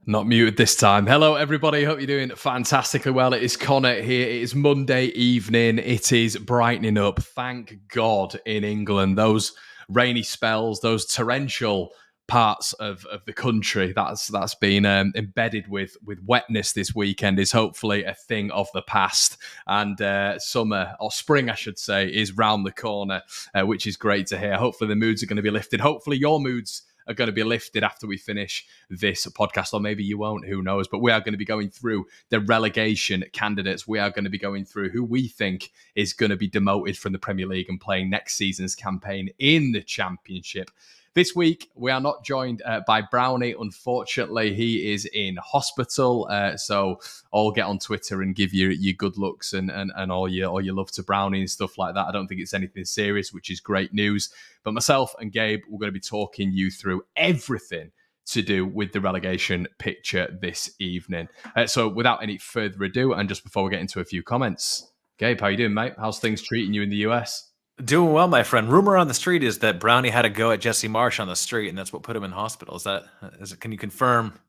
Not muted this time. Hello, everybody. Hope you're doing fantastically well. It is Connor here. It is Monday evening. It is brightening up. Thank God in England. Those rainy spells, those torrential parts of the country that's been embedded with wetness this weekend is hopefully a thing of the past. And summer, or spring, I should say, is round the corner, which is great to hear. Hopefully the moods are going to be lifted. Hopefully your moods are going to be lifted after we finish this podcast, or maybe you won't, who knows. But we are going to be going through the relegation candidates. We are going to be going through who we think is going to be demoted from the Premier League and playing next season's campaign in the Championship. This week, we are not joined by Brownie. Unfortunately, he is in hospital. So I'll get on Twitter and give you your good looks and all your love to Brownie and stuff like that. I don't think it's anything serious, which is great news. But myself and Gabe, we're going to be talking you through everything to do with the relegation picture this evening. So without any further ado, and just before we get into a few comments, Gabe, how you doing, mate? How's things treating you in the US? Doing well, my friend. Rumor on the street is that Brownie had a go at Jesse Marsh on the street, and that's what put him in hospital. Is it? Can you confirm?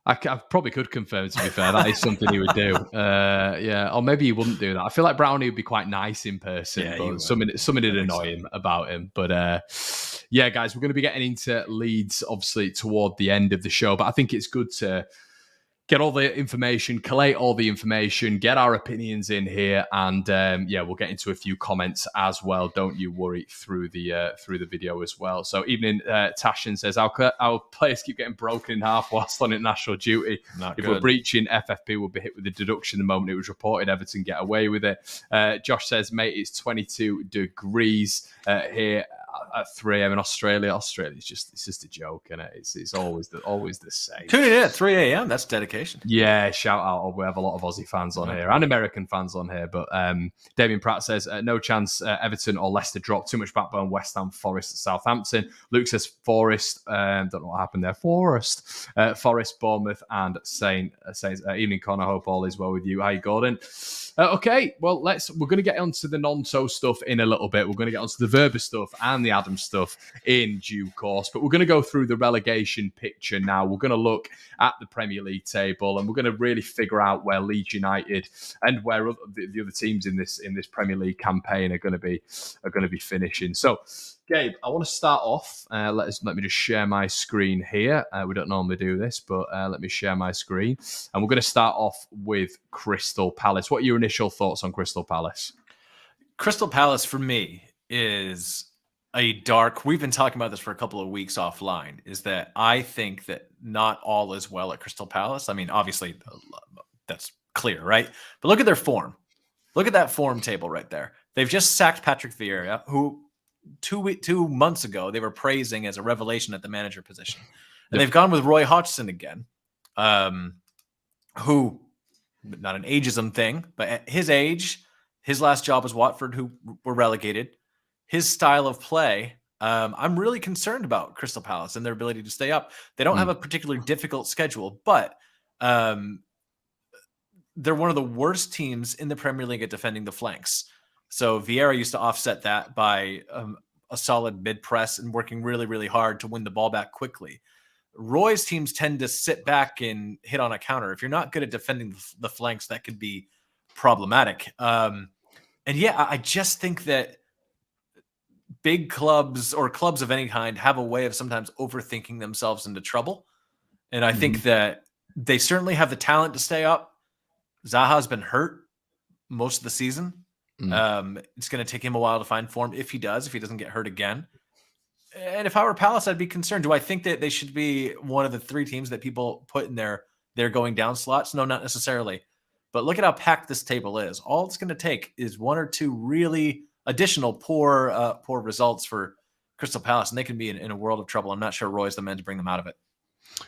I probably could confirm, to be fair. That is something he would do. Yeah, or maybe he wouldn't do that. I feel like Brownie would be quite nice in person, but something did annoy him about him. But yeah, guys, we're going to be getting into Leeds, obviously, toward the end of the show. But I think it's good to get all the information, collate all the information, get our opinions in here, and yeah, we'll get into a few comments as well. Don't you worry through the video as well. So, evening, Tashin says our players keep getting broken in half whilst on international duty. If we're breaching FFP, we'll be hit with a deduction the moment it was reported. Everton get away with it. Josh says, mate, it's 22 degrees here at 3 a.m. in Australia. Australia's just a joke, and it's always the same. Tuning in at 3 a.m. That's dedication. Yeah, shout out. We have a lot of Aussie fans on here and American fans on here. But Damien Pratt says, no chance Everton or Leicester drop. Too much backbone. West Ham, Forest, Southampton. Luke says Forest. Don't know what happened there. Forest, Bournemouth, and Saints. Evening, Connor. Hope all is well with you. Hi, Gordon. Okay, well, we're going to get onto the non-so stuff in a little bit. We're going to get onto the Verba stuff and the Adams stuff in due course. But we're going to go through the relegation picture now. We're going to look at the Premier League table, and we're going to really figure out where Leeds United and where the other teams in this Premier League campaign are going to be finishing. So, Gabe, I want to start off. Let me just share my screen here. We don't normally do this, but let me share my screen. And we're going to start off with Crystal Palace. What are your initial thoughts on Crystal Palace? Crystal Palace, for me, is a dark... We've been talking about this for a couple of weeks offline, is that I think that not all is well at Crystal Palace. I mean, obviously, that's clear, right? But look at their form. Look at that form table right there. They've just sacked Patrick Vieira, who... 2 months ago, they were praising as a revelation at the manager position. And they've gone with Roy Hodgson again, who, not an ageism thing, but at his age, his last job was Watford, who were relegated. His style of play, I'm really concerned about Crystal Palace and their ability to stay up. They don't have a particularly difficult schedule, but they're one of the worst teams in the Premier League at defending the flanks. So Vieira used to offset that by a solid mid-press and working really, really hard to win the ball back quickly. Roy's teams tend to sit back and hit on a counter. If you're not good at defending the flanks, that could be problematic. And yeah, I just think that big clubs or clubs of any kind have a way of sometimes overthinking themselves into trouble. And I think that they certainly have the talent to stay up. Zaha's been hurt most of the season. It's going to take him a while to find form if he doesn't get hurt again. And if I were Palace, I'd be concerned. Do I think that they should be one of the 3 teams that people put in their going down slots? No, not necessarily. But look at how packed this table is. All it's going to take is 1 or 2 really additional poor results for Crystal Palace, and they can be in a world of trouble. I'm not sure Roy's the man to bring them out of it.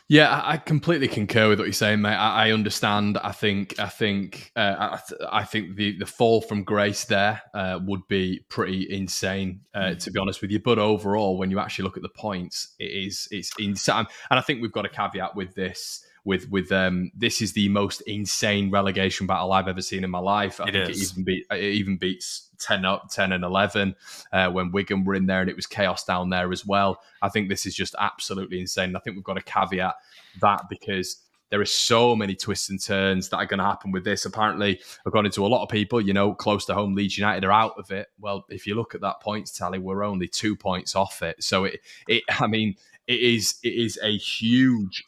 Yeah, I completely concur with what you're saying, mate. I understand. I think the fall from grace there would be pretty insane, to be honest with you. But overall, when you actually look at the points, it's insane. And I think we've got a caveat with this. This is the most insane relegation battle I've ever seen in my life. I think it even beats 10 and 11 when Wigan were in there, and it was chaos down there as well. I think this is just absolutely insane. I think we've got to caveat that because there are so many twists and turns that are going to happen with this. Apparently, according to a lot of people, close to home, Leeds United are out of it. Well, if you look at that points tally, we're only 2 points off it. So I mean, it is a huge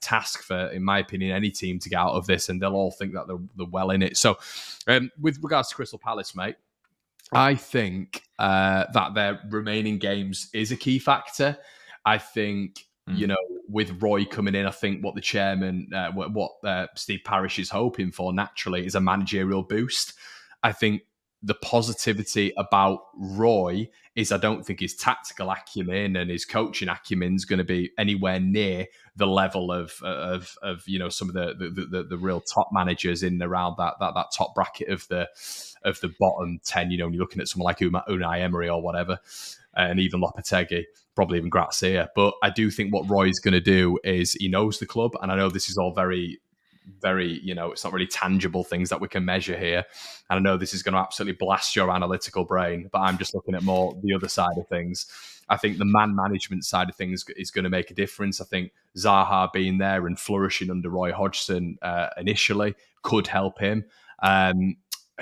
task for, in my opinion, any team to get out of this, and they'll all think that they're well in it. So, with regards to Crystal Palace, mate, I think that their remaining games is a key factor. I think, with Roy coming in, I think what the chairman, what Steve Parish is hoping for naturally is a managerial boost. I think the positivity about Roy is I don't think his tactical acumen and his coaching acumen is going to be anywhere near the level of some of the real top managers in around that top bracket of the bottom 10. When you're looking at someone like Unai Emery or whatever, and even Lopetegui, probably even Grazia. But I do think what Roy's going to do is he knows the club, and I know this is all very, it's not really tangible things that we can measure here. And I know this is going to absolutely blast your analytical brain, but I'm just looking at more the other side of things. I think the man management side of things is going to make a difference. I think Zaha being there and flourishing under Roy Hodgson initially could help him.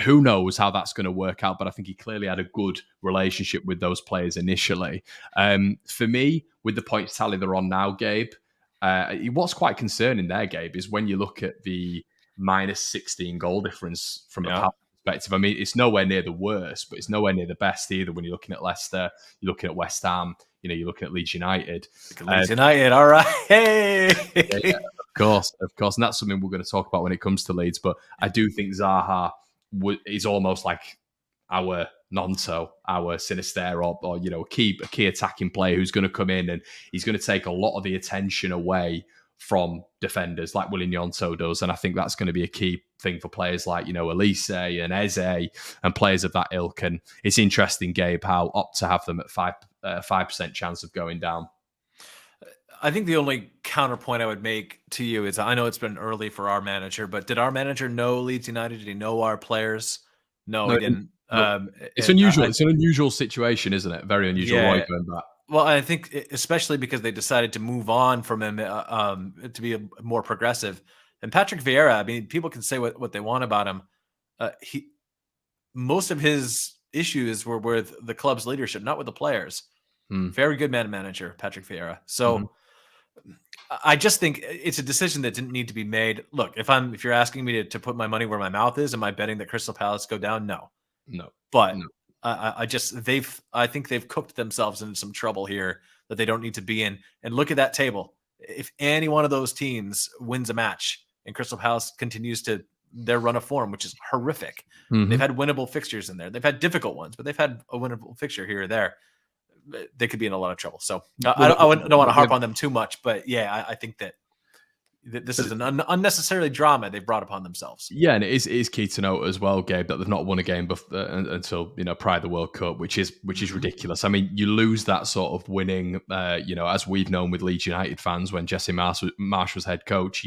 Who knows how that's going to work out, but I think he clearly had a good relationship with those players initially. For me, with the points tally they're on now, Gabe, what's quite concerning there, Gabe, is when you look at the minus 16 goal difference from a Palace perspective. I mean, it's nowhere near the worst, but it's nowhere near the best either. When you're looking at Leicester, you're looking at West Ham, you're looking at Leeds United. Leeds United, all right. Hey! Yeah, of course. And that's something we're going to talk about when it comes to Leeds. But I do think Zaha is almost like our Nonto, our Sinister, or a key attacking player who's going to come in and he's going to take a lot of the attention away from defenders like Willian Gnonto does. And I think that's going to be a key thing for players like, Elise and Eze and players of that ilk. And it's interesting, Gabe, how opt to have them at 5% chance of going down. I think the only counterpoint I would make to you is I know it's been early for our manager, but did our manager know Leeds United? Did he know our players? No, he didn't. No. It's unusual. It's an unusual situation, isn't it? Very unusual. Yeah. Going back. Well, I think especially because they decided to move on from him to be more progressive. And Patrick Vieira, I mean, people can say what they want about him. Most of his issues were with the club's leadership, not with the players. Very good manager, Patrick Vieira. So I just think it's a decision that didn't need to be made. Look, if you're asking me to put my money where my mouth is, am I betting that Crystal Palace go down? No. But I think they've cooked themselves into some trouble here that they don't need to be in. And look at that table. If any one of those teams wins a match and Crystal Palace continues their run of form, which is horrific. They've had winnable fixtures in there. They've had difficult ones, but they've had a winnable fixture here or there. They could be in a lot of trouble. So I don't want to harp on them too much, but yeah, I think that this is an unnecessarily drama they've brought upon themselves. Yeah, and it is key to note as well, Gabe, that they've not won a game until prior to the World Cup, which is ridiculous. I mean, you lose that sort of winning, as we've known with Leeds United fans when Jesse Marsh was head coach.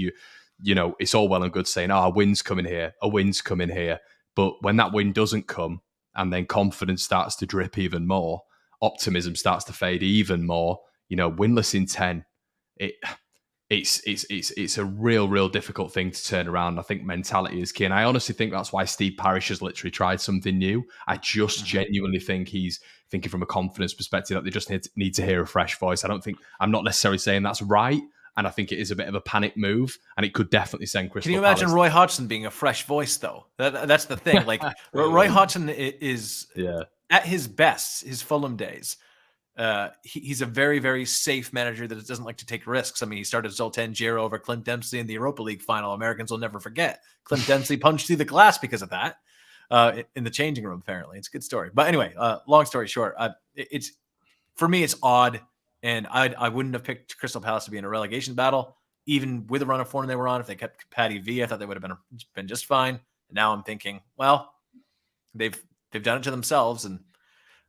It's all well and good saying, a win's coming here, but when that win doesn't come, and then confidence starts to drip even more, optimism starts to fade even more. Winless in 10, it's a real difficult thing to turn around. I think mentality is key, and I honestly think that's why Steve Parish has literally tried something new. I just genuinely think he's thinking from a confidence perspective that they just need to hear a fresh voice. I'm not necessarily saying that's right, and I think it is a bit of a panic move, and it could definitely send Crystal Palace. Can you imagine Roy Hodgson being a fresh voice, though? That's the thing. Like Roy Hodgson is at his best, his Fulham days. He's a very, very safe manager that doesn't like to take risks. I mean, he started Zoltan Giro over Clint Dempsey in the Europa League final. Americans will never forget. Clint Dempsey punched through the glass because of that in the changing room, apparently. It's a good story. But anyway, long story short, for me, it's odd. And I wouldn't have picked Crystal Palace to be in a relegation battle, even with the run of form they were on. If they kept Paddy V, I thought they would have been just fine. And now I'm thinking, well, they've done it to themselves. And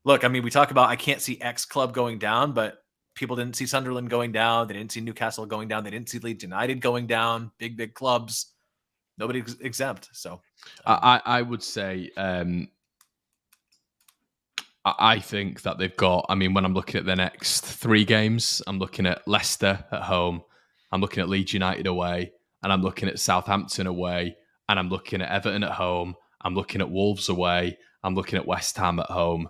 look, I mean, we talk about I can't see X club going down, but people didn't see Sunderland going down. They didn't see Newcastle going down. They didn't see Leeds United going down. Big clubs. Nobody's exempt. So I would say I think that they've got, when I'm looking at the next 3 games, I'm looking at Leicester at home, I'm looking at Leeds United away, and I'm looking at Southampton away, and I'm looking at Everton at home. I'm looking at Wolves away. I'm looking at West Ham at home.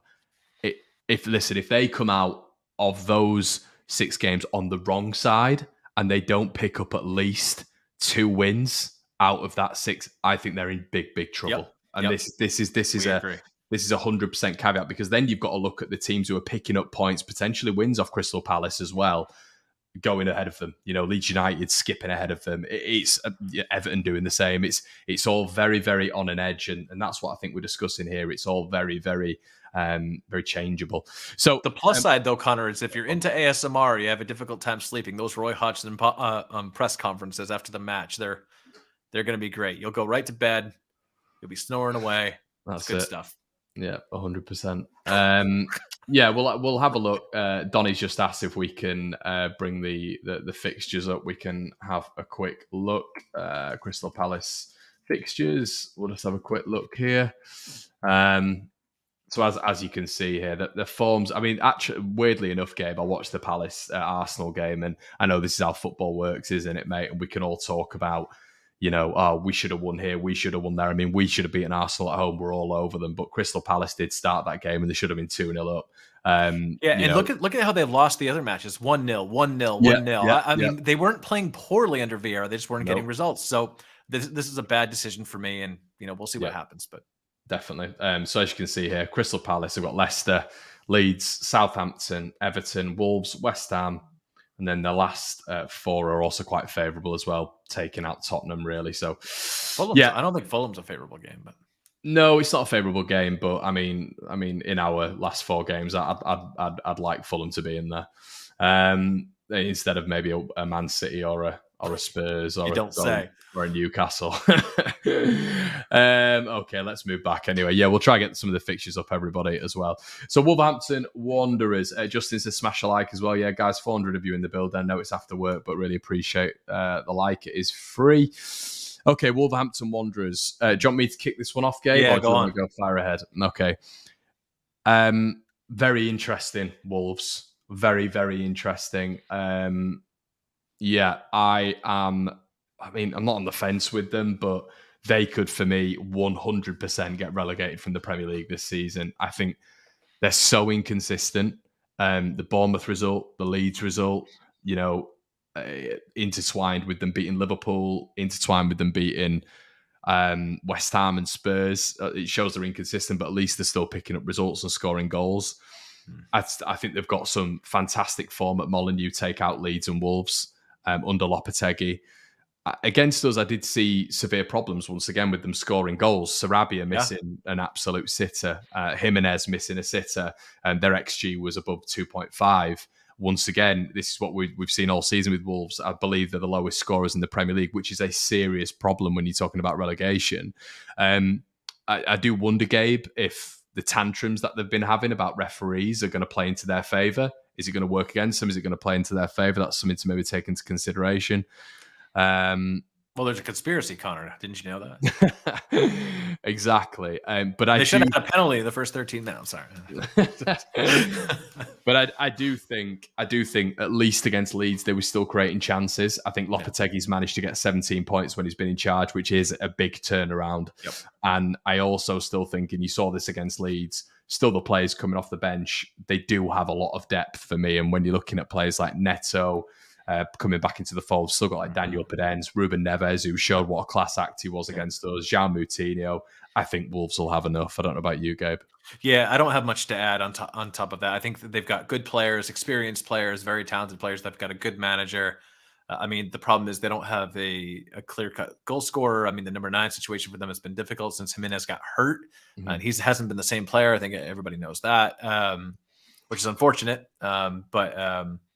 If they come out of those 6 games on the wrong side and they don't pick up at least 2 wins out of that 6, I think they're in big trouble. Yep. And this is a 100% caveat, because then you've got to look at the teams who are picking up points, potentially wins off Crystal Palace as well, going ahead of them. Leeds United skipping ahead of them. It's Everton doing the same. It's all very, very on an edge, and that's what I think we're discussing here. It's all very, very, very changeable. So the plus side, though, Connor, is if you're into ASMR, you have a difficult time sleeping. Those Roy Hodgson press conferences after the match, they're going to be great. You'll go right to bed. You'll be snoring away. That's good stuff. Yeah, 100%. Yeah, we'll have a look. Donny's just asked if we can bring the fixtures up. We can have a quick look. Crystal Palace fixtures. We'll just have a quick look here. So as you can see here, the forms. I mean, actually, weirdly enough, Gabe, I watched the Palace Arsenal game, and I know this is how football works, isn't it, mate? And we can all talk about, we should have won here, we should have won there. I mean, we should have beaten Arsenal at home. We're all over them. But Crystal Palace did start that game, and they should have been 2-0 up. Look at how they lost the other matches. 1-0, 1-0, 1-0. I mean, they weren't playing poorly under Vieira. They just weren't getting results. So this is a bad decision for me, and we'll see what happens. But definitely. So as you can see here, Crystal Palace have got Leicester, Leeds, Southampton, Everton, Wolves, West Ham. And then the last 4 are also quite favourable as well, taking out Tottenham, really. So, I don't think Fulham's a favourable game, but no, it's not a favourable game. But I mean, in our last 4 games, I'd like Fulham to be in there instead of maybe a Man City or a Spurs or or a Newcastle. Okay, let's move back anyway. Yeah, we'll try and get some of the fixtures up, everybody, as well. So Wolverhampton Wanderers. Justin says smash a like as well. Yeah, guys, 400 of you in the build. I know it's after work, but really appreciate the like. It is free. Okay, Wolverhampton Wanderers. Do you want me to kick this one off, Gabe? Yeah, or do you want to go fire ahead? Okay. Very interesting, Wolves. Very, very interesting. Yeah, I'm not on the fence with them, but they could, for me, 100% get relegated from the Premier League this season. I think they're so inconsistent. The Bournemouth result, the Leeds result, intertwined with them beating Liverpool, intertwined with them beating West Ham and Spurs. It shows they're inconsistent, but at least they're still picking up results and scoring goals. I think they've got some fantastic form at Molineux, take out Leeds and Wolves under Lopetegui. Against us, I did see severe problems once again with them scoring goals. Sarabia missing an absolute sitter, Jimenez missing a sitter, and their XG was above 2.5. Once again, this is what we've seen all season with Wolves. I believe they're the lowest scorers in the Premier League, which is a serious problem when you're talking about relegation. I do wonder, Gabe, if the tantrums that they've been having about referees are going to play into their favour. Is it going to work against them? Is it going to play into their favour? That's something to maybe take into consideration. Well, there's a conspiracy, Connor. Didn't you know that? Exactly. But they should have had a penalty in the first 13 now. Sorry. But I do think at least against Leeds, they were still creating chances. I think Lopetegui's managed to get 17 points when he's been in charge, which is a big turnaround. Yep. And I also still think, and you saw this against Leeds, still the players coming off the bench, they do have a lot of depth for me. And when you're looking at players like Neto, coming back into the fold, still got like Daniel Pedence, Ruben Neves, who showed what a class act he was against us, Jean Moutinho. I think Wolves will have enough. I don't know about you, Gabe. Yeah, I don't have much to add on top of that. I think that they've got good players, experienced players, very talented players. They've got a good manager. I mean, the problem is they don't have a clear-cut goal scorer. I mean, the number 9 situation for them has been difficult since Jimenez got hurt. And he hasn't been the same player. I think everybody knows that, which is unfortunate.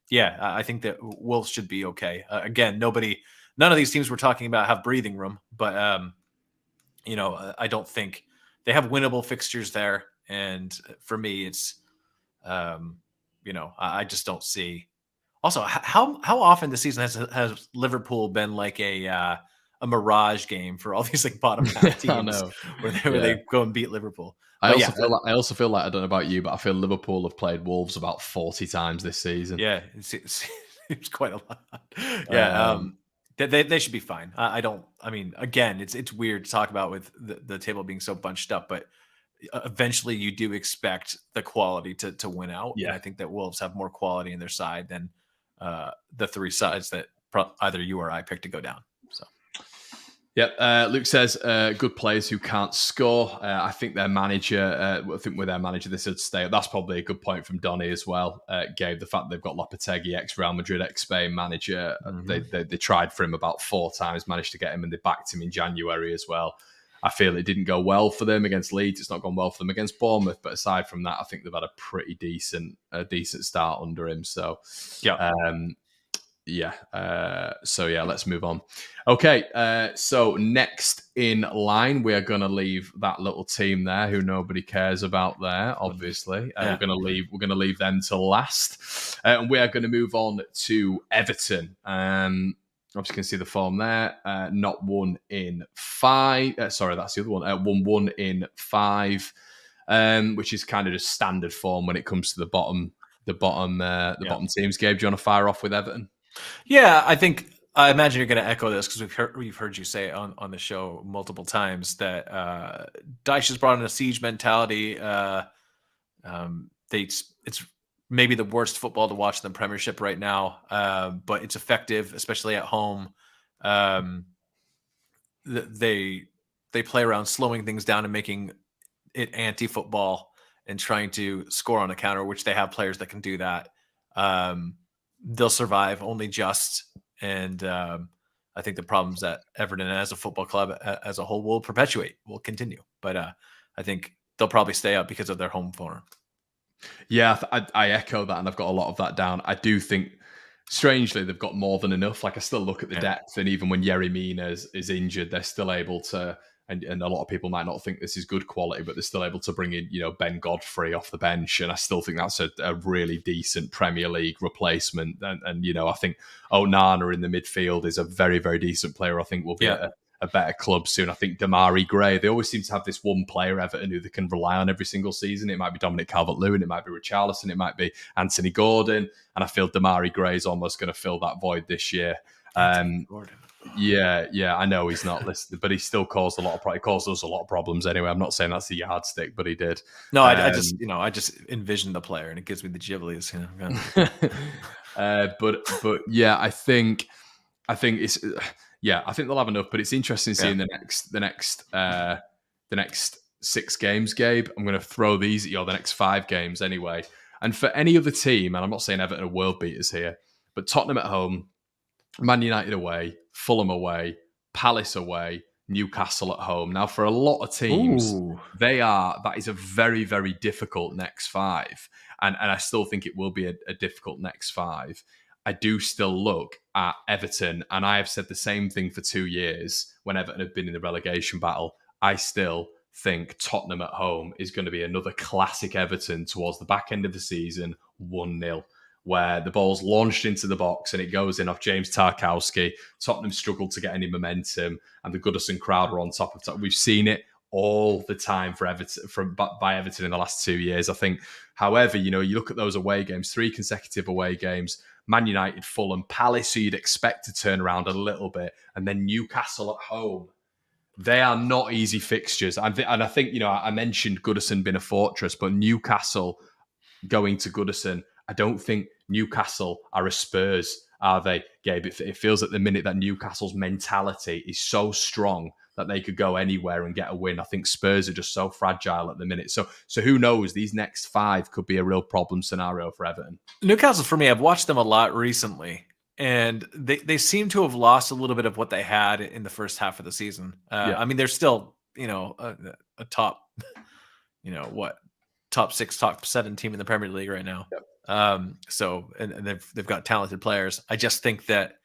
Yeah, I think that Wolves should be okay. Again, none of these teams we're talking about have breathing room, but I don't think they have winnable fixtures there. And for me, it's, I just don't see. Also, how often this season has Liverpool been like a mirage game for all these like bottom half teams where they go and beat Liverpool? I also feel like I don't know about you, but I feel Liverpool have played Wolves about 40 times this season. Yeah, It's quite a lot. Yeah, they should be fine. I mean, again, it's weird to talk about with the table being so bunched up, but eventually you do expect the quality to win out, and Yeah. I think that Wolves have more quality in their side than the three sides that either you or I picked to go down. So. Yep. Luke says, good players who can't score. I think their manager, with their manager, this would stay up. That's probably a good point from Donny as well, Gabe. The fact they've got Lopetegui, ex-Real Madrid, ex-Spain manager. They tried for him about 4 times, managed to get him, and they backed him in January as well. I feel it didn't go well for them against Leeds. It's not gone well for them against Bournemouth. But aside from that, I think they've had a pretty decent start under him. So, Yeah. So let's move on. Okay. So next in line, we are going to leave that little team there who nobody cares about there. Obviously, we're going to leave them to last, and we are going to move on to Everton. Obviously, you can see the form there. Not 1 in 5. Sorry, that's the other one. 1-1 in 5, which is kind of just standard form when it comes to the bottom teams. Gabe, do you want to fire off with Everton? Yeah, I imagine you're going to echo this because we've heard you say on the show multiple times that Dyche has brought in a siege mentality. It's maybe the worst football to watch in the Premiership right now, but it's effective, especially at home. They play around slowing things down and making it anti-football and trying to score on a counter, which they have players that can do that. They'll survive only just, and I think the problems that Everton as a football club as a whole will continue. But I think they'll probably stay up because of their home form. Yeah, I echo that, and I've got a lot of that down. I do think, strangely, they've got more than enough. Like, I still look at the depth, and even when Yerry Mina is injured, they're still able to. And a lot of people might not think this is good quality, but they're still able to bring in, Ben Godfrey off the bench, and I still think that's a really decent Premier League replacement. And I think Onana in the midfield is a very, very decent player. I think will be a better club soon. I think Damari Gray. They always seem to have this one player, Everton, who they can rely on every single season. It might be Dominic Calvert-Lewin, it might be Richarlison, it might be Anthony Gordon, and I feel Damari Gray is almost going to fill that void this year. Yeah, I know he's not listed, but he still caused a lot of. He caused us a lot of problems anyway. I'm not saying that's the yardstick, but he did. No, I just envision the player, and it gives me the ghiblis. But yeah, I think it's I think they'll have enough. But it's interesting seeing the next 6 games, Gabe. I'm going to throw these at you, the next 5 games anyway. And for any other team, and I'm not saying Everton are world beaters here, but Tottenham at home, Man United away, Fulham away, Palace away, Newcastle at home. Now, for a lot of teams, that is a very, very difficult next 5. And I still think it will be a difficult next 5. I do still look at Everton, and I have said the same thing for 2 years when Everton have been in the relegation battle. I still think Tottenham at home is going to be another classic Everton towards the back end of the season, 1-0. Where the ball's launched into the box and it goes in off James Tarkowski. Tottenham struggled to get any momentum, and the Goodison crowd were on top of it. We've seen it all the time for Everton, by Everton in the last 2 years. I think, however, you look at those away games, 3 consecutive away games, Man United, Fulham, Palace, who you'd expect to turn around a little bit, and then Newcastle at home. They are not easy fixtures. And I think, I mentioned Goodison being a fortress, but Newcastle going to Goodison, I don't think Newcastle are a Spurs, are they, Gabe? It feels at the minute that Newcastle's mentality is so strong that they could go anywhere and get a win. I think Spurs are just so fragile at the minute. So who knows? These next 5 could be a real problem scenario for Everton. Newcastle, for me, I've watched them a lot recently, and they seem to have lost a little bit of what they had in the first half of the season. I mean, they're still, a top, top 6, top 7 team in the Premier League right now. Yep. So they've got talented players. I just think that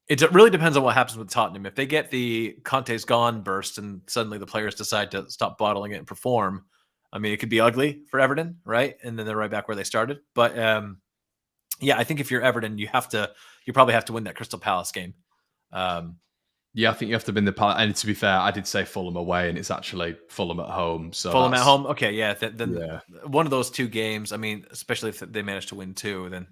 it really depends on what happens with Tottenham. If they get the Conte's gone burst and suddenly the players decide to stop bottling it and perform, I mean, it could be ugly for Everton, right? And then they're right back where they started. But I think if you're Everton, you probably have to win that Crystal Palace game. Yeah, I think you have to win the Palace. And to be fair, I did say Fulham away, and it's actually Fulham at home. So Fulham at home? Okay, yeah. Then one of those 2 games, I mean, especially if they manage to win 2, then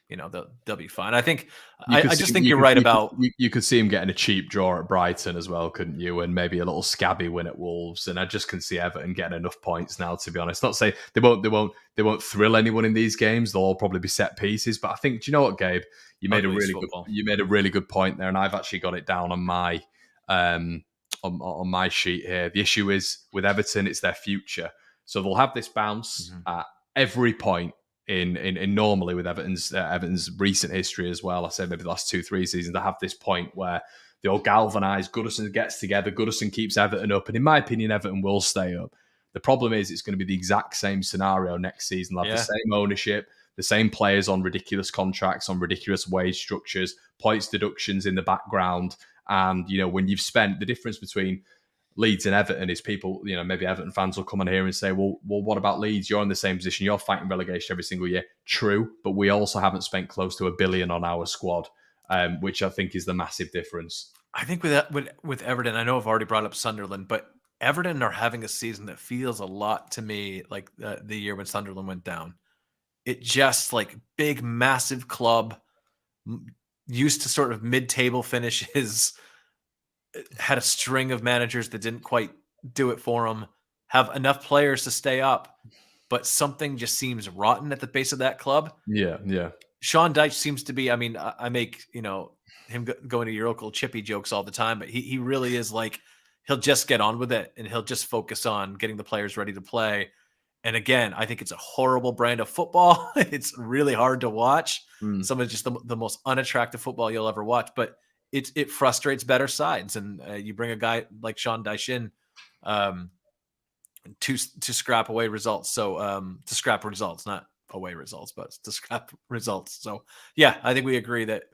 they'll be fine. I think You could I see, just think you're right about. you could see him getting a cheap draw at Brighton as well, couldn't you? And maybe a little scabby win at Wolves. And I just can see Everton getting enough points now. To be honest, not say they won't thrill anyone in these games. They'll all probably be set pieces. But I think, do you know what, Gabe? You made a really good point there, and I've actually got it down on my on my sheet here. The issue is with Everton, it's their future. So they'll have this bounce at every point in normally with Everton's recent history as well. I say maybe the last 2-3 seasons, they have this point where they all galvanise. Goodison gets together. Goodison keeps Everton up, and in my opinion, Everton will stay up. The problem is it's going to be the exact same scenario next season. They'll have the same ownership, the same players on ridiculous contracts, on ridiculous wage structures, points deductions in the background, and when you've spent the difference between Leeds and Everton is people, maybe Everton fans will come on here and say, well, what about Leeds? You're in the same position. You're fighting relegation every single year. True, but we also haven't spent close to $1 billion on our squad, which I think is the massive difference. I think with Everton, I know I've already brought up Sunderland, but Everton are having a season that feels a lot to me like the year when Sunderland went down. It just like big, massive club, used to sort of mid-table finishes, had a string of managers that didn't quite do it for them, have enough players to stay up, but something just seems rotten at the base of that club. Yeah. Sean Dyche seems to be, I make, him going to your local chippy jokes all the time, but he really is like, he'll just get on with it and he'll just focus on getting the players ready to play. And again, I think it's a horrible brand of football. It's really hard to watch. Some of just the most unattractive football you'll ever watch, but it frustrates better sides. And you bring a guy like Sean Dyche in to scrap away results. So to scrap results, not away results, but to scrap results. So yeah, I think we agree that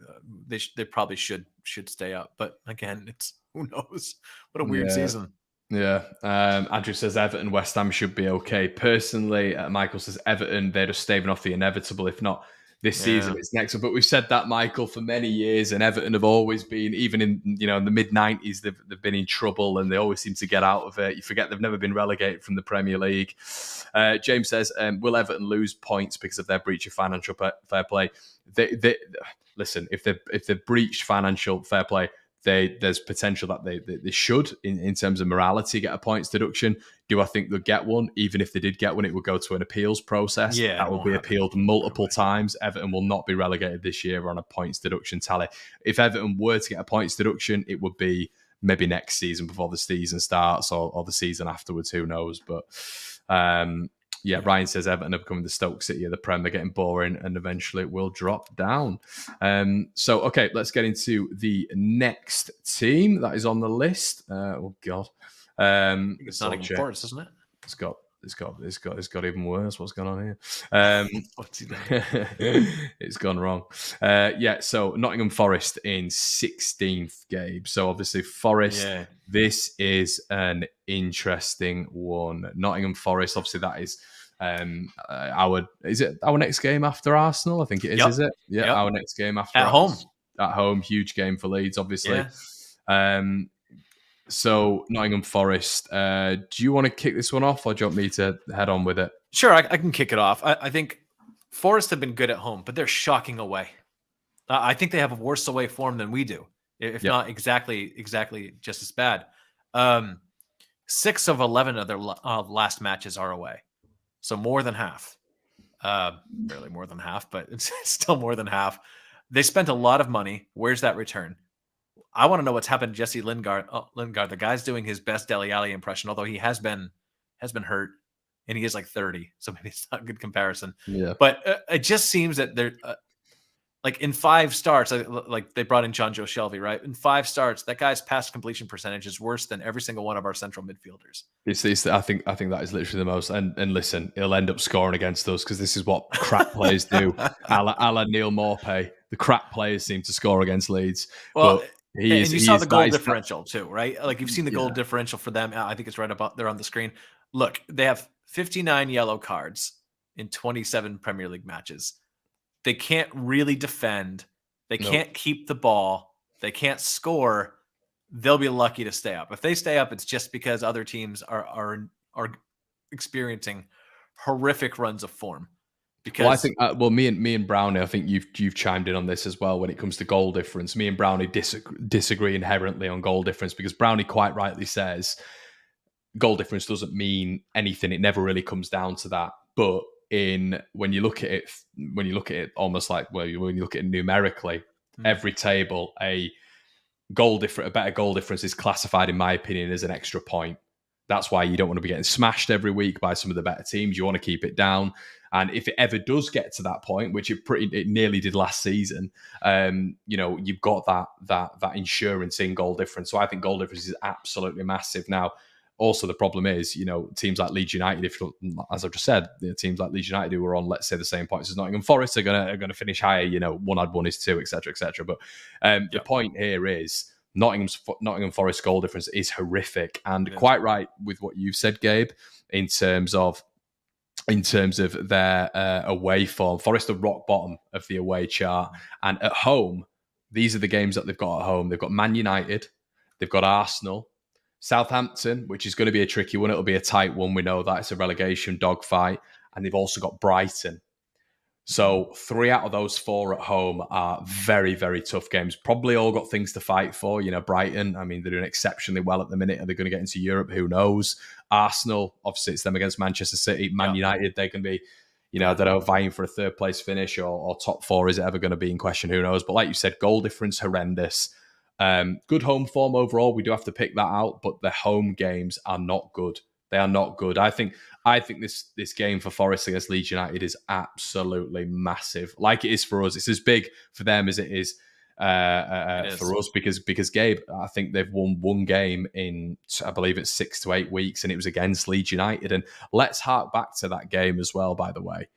they probably should stay up. But again, it's who knows? What a weird season. Yeah. Andrew says Everton, West Ham should be okay. Personally, Michael says Everton, they're just staving off the inevitable. If not this season, it's next. But we've said that, Michael, for many years, and Everton have always been, even in in the mid-90s, they've been in trouble and they always seem to get out of it. You forget they've never been relegated from the Premier League. James says, will Everton lose points because of their breach of financial fair play? They listen, if they've breached financial fair play, there's potential that they should, in terms of morality, get a points deduction. Do I think they'll get one? Even if they did get one, it would go to an appeals process. That will be appealed multiple times. Everton will not be relegated this year on a points deduction tally. If Everton were to get a points deduction, it would be maybe next season before the season starts or the season afterwards. Who knows? But Ryan says Everton are becoming the Stoke City of the Prem. They're getting boring and eventually it will drop down. Okay, let's get into the next team that is on the list. Oh, God. It's Nottingham Forest, isn't it? It's got even worse. What's going on here? What's he done? It's gone wrong. So Nottingham Forest in 16th, Gabe. So obviously Forest, this is an interesting one. Nottingham Forest, obviously that is our next game after Arsenal? I think it is it? Yeah, our next game after at home. At home, huge game for Leeds, obviously. So Nottingham Forest, do you want to kick this one off or do you want me to head on with it? Sure, I can kick it off. I think Forest have been good at home, but they're shocking away. I think they have a worse away form than we do, if not exactly just as bad. 6 of 11 of their last matches are away. So more than half. Barely more than half, but it's still more than half. They spent a lot of money. Where's that return? I want to know what's happened to Jesse Lingard. Lingard, the guy's doing his best Dele Alli impression, although he has been hurt, and he is like 30, so maybe it's not a good comparison. Yeah. But it just seems that they're like in 5 starts, like they brought in John Joe Shelby, right? In 5 starts, that guy's pass completion percentage is worse than every single one of our central midfielders. I think that is literally the most. And listen, he'll end up scoring against us because this is what crap players do. a la Neil Maupay, the crap players seem to score against Leeds. Well. You saw the goal differential too, right? Like you've seen the goal differential for them. I think it's right about there on the screen. Look, they have 59 yellow cards in 27 Premier League matches. They can't really defend. They can't keep the ball. They can't score. They'll be lucky to stay up. If they stay up, it's just because other teams are experiencing horrific runs of form. Well, I because think me and Brownie, I think you've chimed in on this as well when it comes to goal difference. Me and Brownie disagree inherently on goal difference because Brownie quite rightly says goal difference doesn't mean anything. It never really comes down to that. But in when you look at it almost like when you look at it numerically, every table a better goal difference is classified, in my opinion, as an extra point. That's why you don't want to be getting smashed every week by some of the better teams. You want to keep it down. And if it ever does get to that point, which it nearly did last season, you've got that insurance in goal difference. So I think goal difference is absolutely massive. Now, also the problem is, teams like Leeds United, as I've just said, teams like Leeds United who are on, let's say, the same points as Nottingham Forest are gonna finish higher. One add one is two, etc., etc. But the point here is Nottingham Forest goal difference is horrific, and quite right with what you've said, Gabe, in terms of their away form. Forest are rock bottom of the away chart, and at home, these are the games that they've got at home. They've got Man United, they've got Arsenal, Southampton, which is going to be a tricky one. It'll be a tight one. We know that it's a relegation dogfight, and they've also got Brighton. So 3 out of those 4 at home are very, very tough games. Probably all got things to fight for. Brighton, I mean, they're doing exceptionally well at the minute. Are they going to get into Europe? Who knows? Arsenal, obviously, it's them against Manchester City. Man United, they can be, they're vying for a third place finish or top 4. Is it ever going to be in question? Who knows? But like you said, goal difference, horrendous. Good home form overall. We do have to pick that out, but the home games are not good. They are not good. I think this game for Forest against Leeds United is absolutely massive. Like it is for us. It's as big for them as it is for us because Gabe, I think they've won one game in, I believe it's 6 to 8 weeks, and it was against Leeds United. And let's hark back to that game as well, by the way,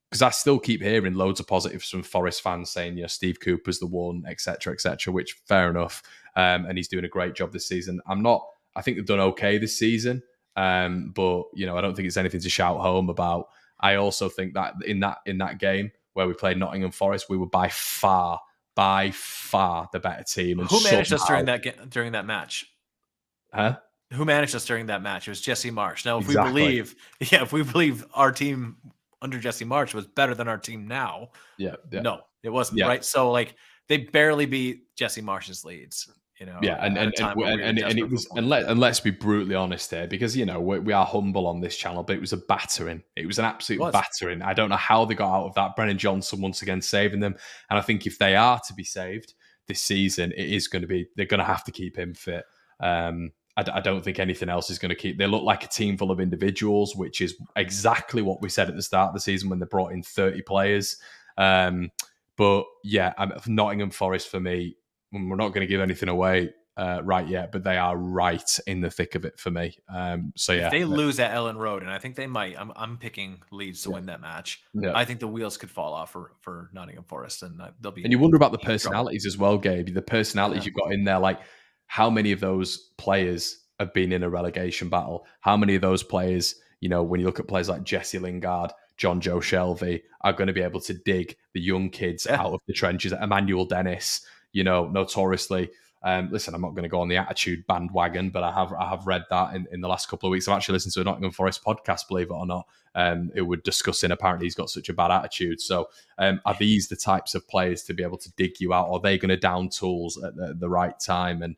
because I still keep hearing loads of positives from Forest fans saying, Steve Cooper's the one, etc., which fair enough. And he's doing a great job this season. I think they've done okay this season. But I don't think it's anything to shout home about. I also think that in that game where we played Nottingham Forest, we were by far the better team. And who managed us during that match? Huh? Who managed us during that match? It was Jesse Marsh. Now, if we believe our team under Jesse Marsh was better than our team now, no, it wasn't, right? So they barely beat Jesse Marsh's Leeds. And it was, and let's be brutally honest here, because we are humble on this channel, but it was a battering. It was an absolute battering. I don't know how they got out of that. Brennan Johnson once again saving them, and I think if they are to be saved this season, they're going to have to keep him fit. I don't think anything else is going to keep. They look like a team full of individuals, which is exactly what we said at the start of the season when they brought in 30 players. But yeah, Nottingham Forest for me. We're not going to give anything away right yet, but they are right in the thick of it for me. If they lose at Ellen Road, and I think they might, I'm picking Leeds to win that match. Yeah. I think the wheels could fall off for Nottingham Forest, and they'll be. And you wonder about the personalities as well, Gabe. The personalities you've got in there, like how many of those players have been in a relegation battle? How many of those players, when you look at players like Jesse Lingard, John Joe Shelby, are going to be able to dig the young kids out of the trenches? Emmanuel Dennis. Notoriously, listen, I'm not going to go on the attitude bandwagon, but I have read that in the last couple of weeks. I've actually listened to a Nottingham Forest podcast, believe it or not, it would discussing apparently he's got such a bad attitude. So are these the types of players to be able to dig you out? Or are they going to down tools at the right time and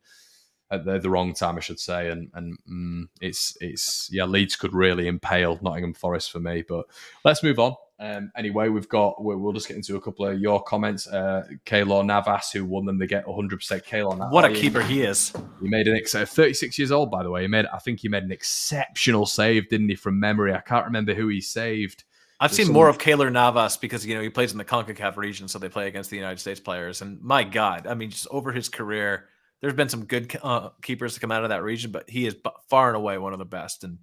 at the wrong time, I should say? And it's Leeds could really impale Nottingham Forest for me. But let's move on. Anyway, we'll just get into a couple of your comments. Keylor Navas, who won them, they get 100% Keylor Navas. What a keeper he is. He made 36 years old, by the way. I think he made an exceptional save, didn't he, from memory? I can't remember who he saved. I've seen more of Keylor Navas because, he plays in the CONCACAF region, so they play against the United States players. And my God, I mean, just over his career, there's been some good keepers to come out of that region, but he is far and away one of the best, and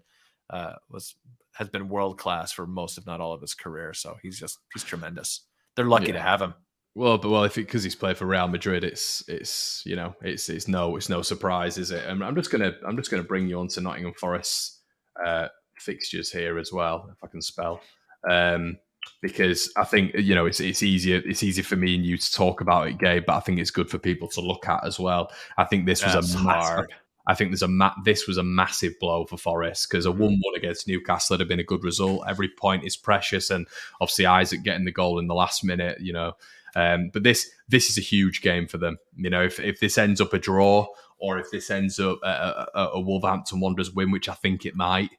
has been world class for most, if not all, of his career. So he's tremendous. They're lucky to have him. Well, because he's played for Real Madrid, it's no surprise, is it? I'm just gonna bring you on to Nottingham Forest fixtures here as well, if I can spell. Because I think it's easier for me and you to talk about it, Gabe, but I think it's good for people to look at as well. I think this was a massive. I think this was a massive blow for Forest, because a 1-1 against Newcastle would have been a good result. Every point is precious, and obviously Isaac getting the goal in the last minute, but this is a huge game for them. If this ends up a draw, or if this ends up a Wolverhampton Wanderers win, which I think it might,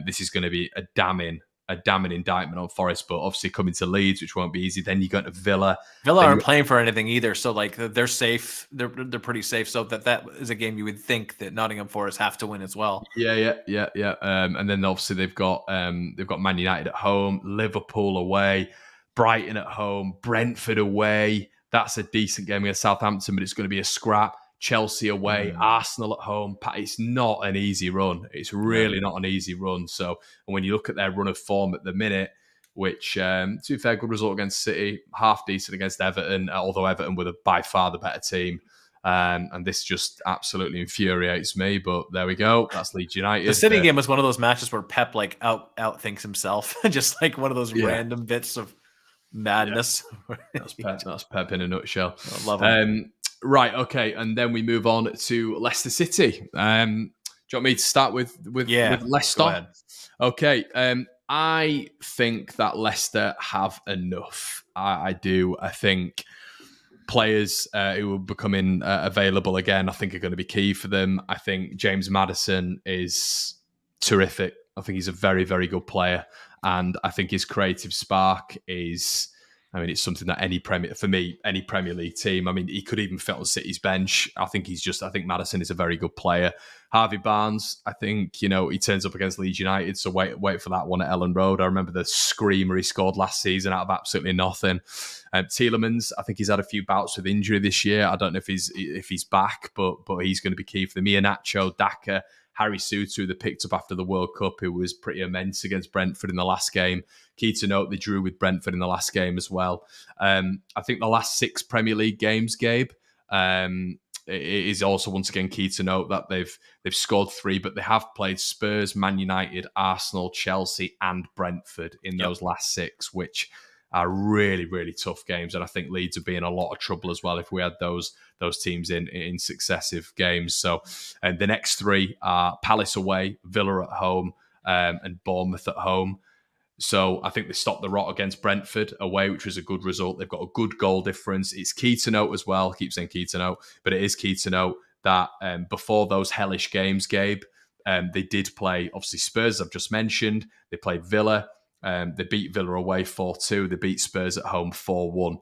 this is going to be a damning indictment on Forest. But obviously coming to Leeds, which won't be easy. Then you go to Villa. Villa aren't playing for anything either, so like they're safe. They're pretty safe. So that is a game you would think that Nottingham Forest have to win as well. Yeah. And then obviously they've got Man United at home, Liverpool away, Brighton at home, Brentford away. That's a decent game against Southampton, but it's going to be a scrap. Chelsea away, Arsenal at home. It's not an easy run. It's really not an easy run. So when you look at their run of form at the minute, which, to be fair, good result against City, half decent against Everton, although Everton were by far the better team. And this just absolutely infuriates me. But there we go. That's Leeds United. The City game was one of those matches where Pep outthinks himself. Just like one of those random bits of madness. Yeah. That's Pep in a nutshell. I love him. Right, okay, and then we move on to Leicester City. Do you want me to start with Leicester? Go ahead. Okay, I think that Leicester have enough. I do. I think players who are becoming available again, I think are going to be key for them. I think James Maddison is terrific. I think he's a very, very good player, and I think his creative spark is... it's something that any Premier League team, he could even fit on City's bench. I think Maddison is a very good player. Harvey Barnes, I think, he turns up against Leeds United, so wait for that one at Ellen Road. I remember the screamer he scored last season out of absolutely nothing. Tielemans, I think he's had a few bouts with injury this year. I don't know if he's back, but he's going to be key for them. Iheanacho, Daka, Harry Souttar, who they picked up after the World Cup, who was pretty immense against Brentford in the last game. Key to note, they drew with Brentford in the last game as well. I think the last 6 Premier League games, Gabe, it is also once again key to note that they've scored 3, but they have played Spurs, Man United, Arsenal, Chelsea, and Brentford in those last 6, which are really, really tough games. And I think Leeds would be in a lot of trouble as well if we had those teams in successive games. So the next 3 are Palace away, Villa at home, and Bournemouth at home. So I think they stopped the rot against Brentford away, which was a good result. They've got a good goal difference. It's key to note as well. I keep saying key to note, but it is key to note that before those hellish games, Gabe, they did play, obviously, Spurs, I've just mentioned. They played Villa. They beat Villa away 4-2. They beat Spurs at home 4-1.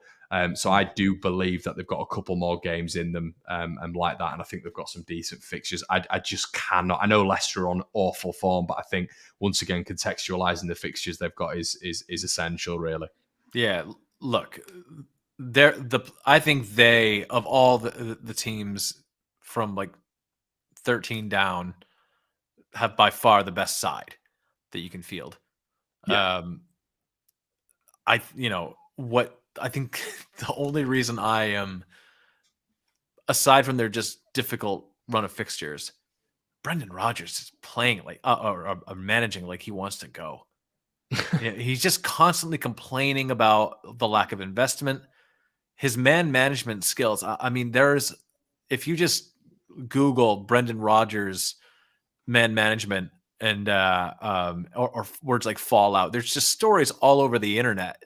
So I do believe that they've got a couple more games in them and like that. And I think they've got some decent fixtures. I just cannot. I know Leicester are on awful form, but I think once again, contextualising the fixtures they've got is essential, really. Yeah, look, I think they, of all the teams from like 13 down, have by far the best side that you can field. Yeah. I think the only reason I am, aside from their just difficult run of fixtures, Brendan Rodgers is playing like or managing like he wants to go. He's just constantly complaining about the lack of investment. His man management skills. If you just Google Brendan Rodgers man management and or words like fallout, there's just stories all over the internet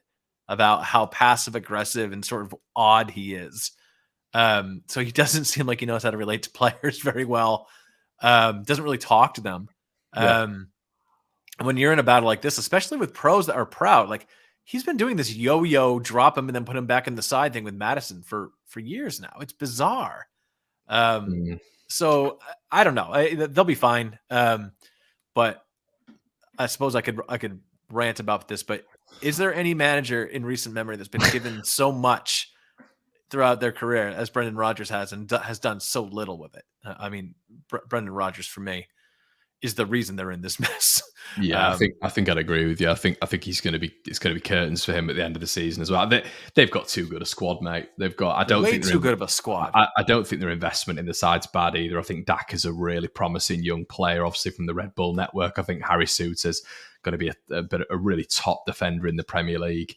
about how passive aggressive and sort of odd he is. So he doesn't seem like he knows how to relate to players very well. Doesn't really talk to them. When you're in a battle like this, especially with pros that are proud, like he's been doing this yo-yo, drop him and then put him back in the side thing with Maddison for years now. It's bizarre. So I don't know. They'll be fine. But I suppose I could rant about this, but is there any manager in recent memory that's been given so much throughout their career as Brendan Rodgers has and has done so little with it? Brendan Rodgers for me is the reason they're in this mess. Yeah, I think I'd agree with you. I think it's going to be curtains for him at the end of the season as well. They've got too good a squad, mate. They've got too good of a squad. I don't think their investment in the side's bad either. I think Daka's a really promising young player, obviously from the Red Bull network. I think Harry Souttar's going to be a really top defender in the Premier League.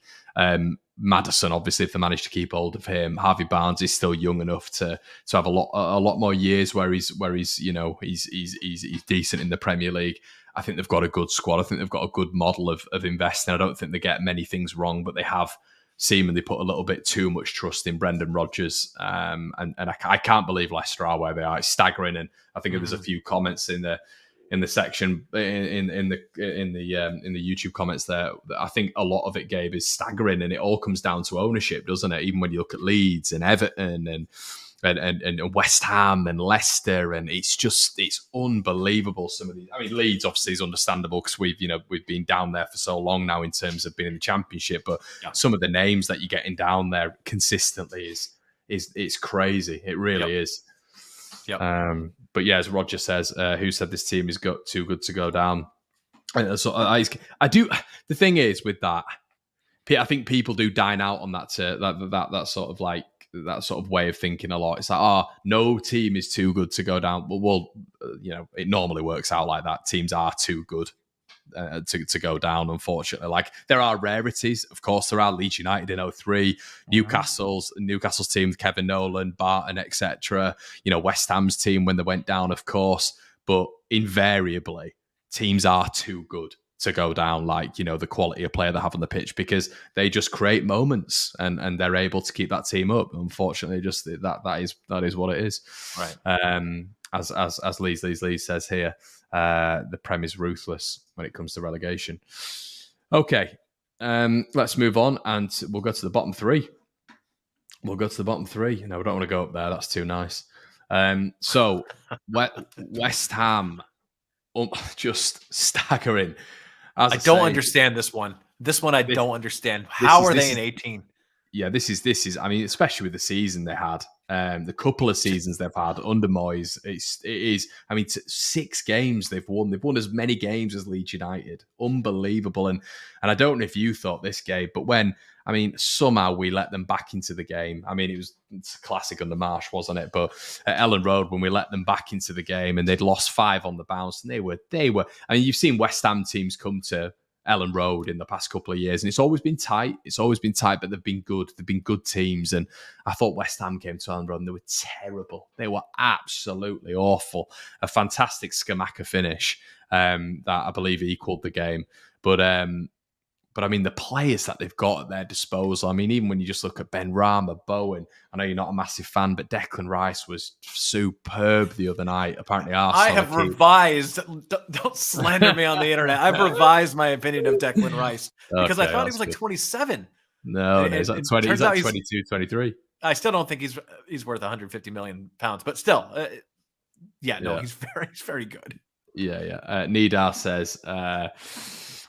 Maddison, obviously, if they manage to keep hold of him, Harvey Barnes is still young enough to have a lot more years where he's he's decent in the Premier League. I think they've got a good squad. I think they've got a good model of investing. I don't think they get many things wrong, but they have seemingly put a little bit too much trust in Brendan Rodgers, and I can't believe Leicester are where they are. It's staggering, and I think there's a few comments in the section in the YouTube comments there. I think a lot of it, Gabe, is staggering, and it all comes down to ownership, doesn't it? Even when you look at Leeds and Everton and West Ham and Leicester, and it's unbelievable. Some of these, I mean, Leeds obviously is understandable because we've been down there for so long now in terms of being in the Championship, but some of the names that you're getting down there consistently is crazy. It really is. Yep. But yeah, as Roger says, who said this team is too good to go down? So I do. The thing is with that, I think people do dine out on that sort of way of thinking a lot. It's like, no team is too good to go down. Well, it normally works out like that. Teams are too good to go down, unfortunately. Like, there are rarities, of course. There are Leeds United in 2003, Newcastle's team with Kevin Nolan, Barton, etc. West Ham's team when they went down, of course. But invariably, teams are too good to go down, like, the quality of player they have on the pitch, because they just create moments and they're able to keep that team up. Unfortunately, just that is what it is. Right. As Leeds says here, the Prem is ruthless when it comes to relegation. Okay, let's move on, and we'll go to the bottom three. No, we don't want to go up there. That's too nice. So West Ham, just staggering. I don't understand this one. I don't understand. How are they in 18? Yeah, this is. I mean, especially with the season they had, the couple of seasons they've had under Moyes, it is. I mean, 6 games they've won. They've won as many games as Leeds United. Unbelievable. And I don't know if you thought this, Gabe, but somehow we let them back into the game. I mean, it's a classic under Marsh, wasn't it? But at Ellen Road, when we let them back into the game, and they'd lost 5 on the bounce, and they were. I mean, you've seen West Ham teams come to Ellen Road in the past couple of years, and it's always been tight. But they've been good. They've been good teams, and I thought West Ham came to Ellen Road and they were terrible. They were absolutely awful. A fantastic Skamaka finish that I believe equaled the game, but I mean, the players that they've got at their disposal. I mean, even when you just look at Ben Rama, Bowen, I know you're not a massive fan, but Declan Rice was superb the other night. Apparently, Arsenal. I have revised. Don't slander me on the internet. I've revised my opinion of Declan Rice because I thought he was like 27. No, he's like 20. He's like 22, 23. I still don't think he's worth 150 million pounds, but still, he's very good. Yeah. Nidar says,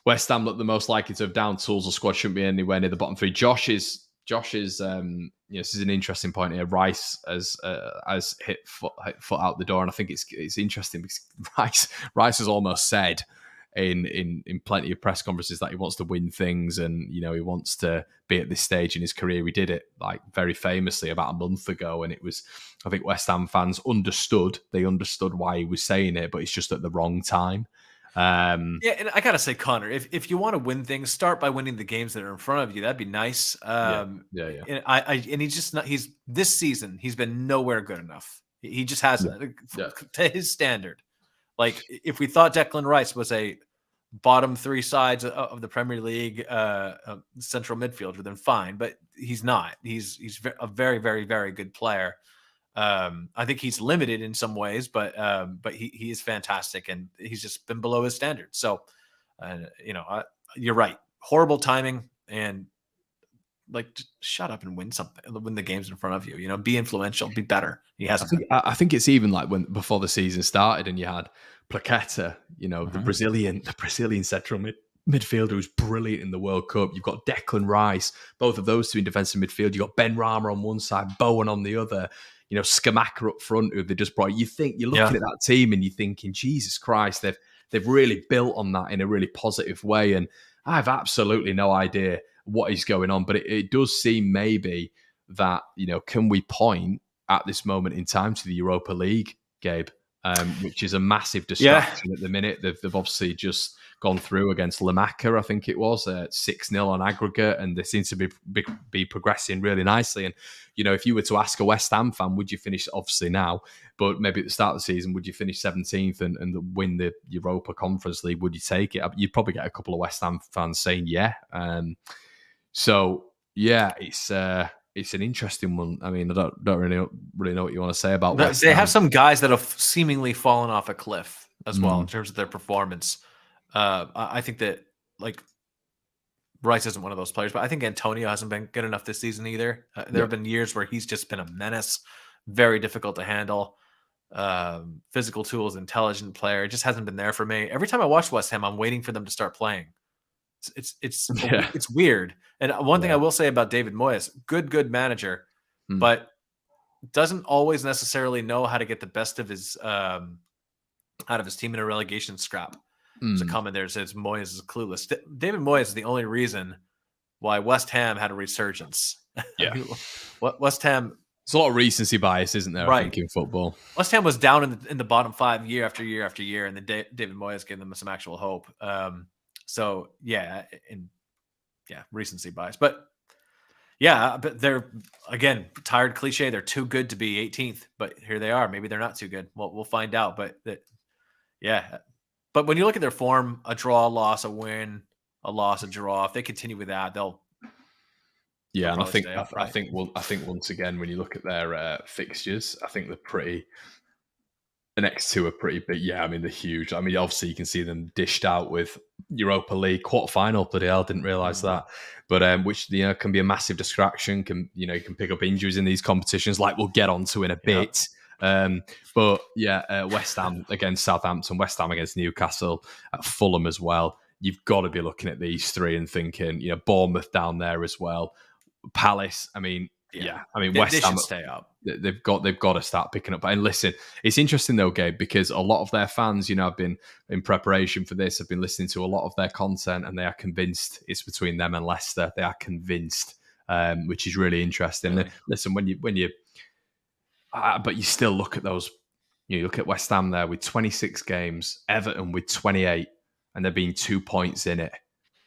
West Ham look the most likely to have down tools. The squad shouldn't be anywhere near the bottom 3. Josh is. This is an interesting point here. Rice has hit foot out the door, and I think it's interesting because Rice has almost said in plenty of press conferences that he wants to win things, and he wants to be at this stage in his career. He did it like very famously about a month ago, and it was, I think West Ham fans understood why he was saying it, but it's just at the wrong time. And I gotta say, Connor, if you want to win things, start by winning the games that are in front of you. That'd be nice. And he's just not. This season he's been nowhere good enough. He just hasn't to his standard. Like, if we thought Declan Rice was a bottom 3 sides of the Premier League central midfielder, then fine. But he's not. He's a very, very, very good player. I think he's limited in some ways, but he is fantastic, and he's just been below his standards. So, you're right. Horrible timing, and just shut up and win something. Win the games in front of you. Be influential. Be better. He hasn't. I think it's even like before the season started, and you had Plaqueta, the Brazilian central midfielder who's brilliant in the World Cup. You've got Declan Rice, both of those two in defensive midfield. You've got Ben Rama on one side, Bowen on the other. Skamaka up front, who they just brought. You're looking at that team and you're thinking, Jesus Christ, they've really built on that in a really positive way. And I have absolutely no idea what is going on, but it does seem maybe that, can we point at this moment in time to the Europa League, Gabe, which is a massive distraction at the minute. They've obviously just gone through against Lamaka, I think it was 6-0 on aggregate, and they seem to be progressing really nicely. And if you were to ask a West Ham fan, would you finish, obviously now, but maybe at the start of the season, would you finish 17th and win the Europa Conference League? Would you take it? You'd probably get a couple of West Ham fans saying yeah. So yeah, it's an interesting one. I mean, I don't really know what you want to say about West They Ham. have some guys that have seemingly fallen off a cliff as well in terms of their performance. I think that Rice isn't one of those players, but I think Antonio hasn't been good enough this season either. There have been years where he's just been a menace, very difficult to handle. Physical tools, intelligent player. It just hasn't been there for me. Every time I watch West Ham, I'm waiting for them to start playing. It's weird. And one thing I will say about David Moyes, good manager, but doesn't always necessarily know how to get the best of his out of his team in a relegation scrap. There's a comment there that says Moyes is clueless. David Moyes is the only reason why West Ham had a resurgence. Yeah. West Ham. There's a lot of recency bias, isn't there? Right. I think in football, West Ham was down in the bottom 5 year after year after year, and then David Moyes gave them some actual hope. So recency bias, but they're, again, tired cliche. They're too good to be 18th, but here they are. Maybe they're not too good. Well, we'll find out. But but when you look at their form, a draw, a loss, a win, a loss, a draw, if they continue with that, they'll. Yeah, and I think once again, when you look at their fixtures, I think they're pretty. The next two are pretty big. Yeah, I mean, they're huge. I mean, obviously you can see them dished out with Europa League quarterfinal. Bloody hell, didn't realise that. But which can be a massive distraction. You can pick up injuries in these competitions, like we'll get onto in a bit. West Ham against Southampton, West Ham against Newcastle, Fulham as well. You've got to be looking at these three and thinking, Bournemouth down there as well, Palace. I mean, West Ham should stay up. They've got to start picking up. And listen, it's interesting though, Gabe, because a lot of their fans, I've been in preparation for this. I've been listening to a lot of their content, and they are convinced it's between them and Leicester. They are convinced, which is really interesting. Really? Listen, but you still look at those. You look at West Ham there with 26 games, Everton with 28, and there being 2 points in it.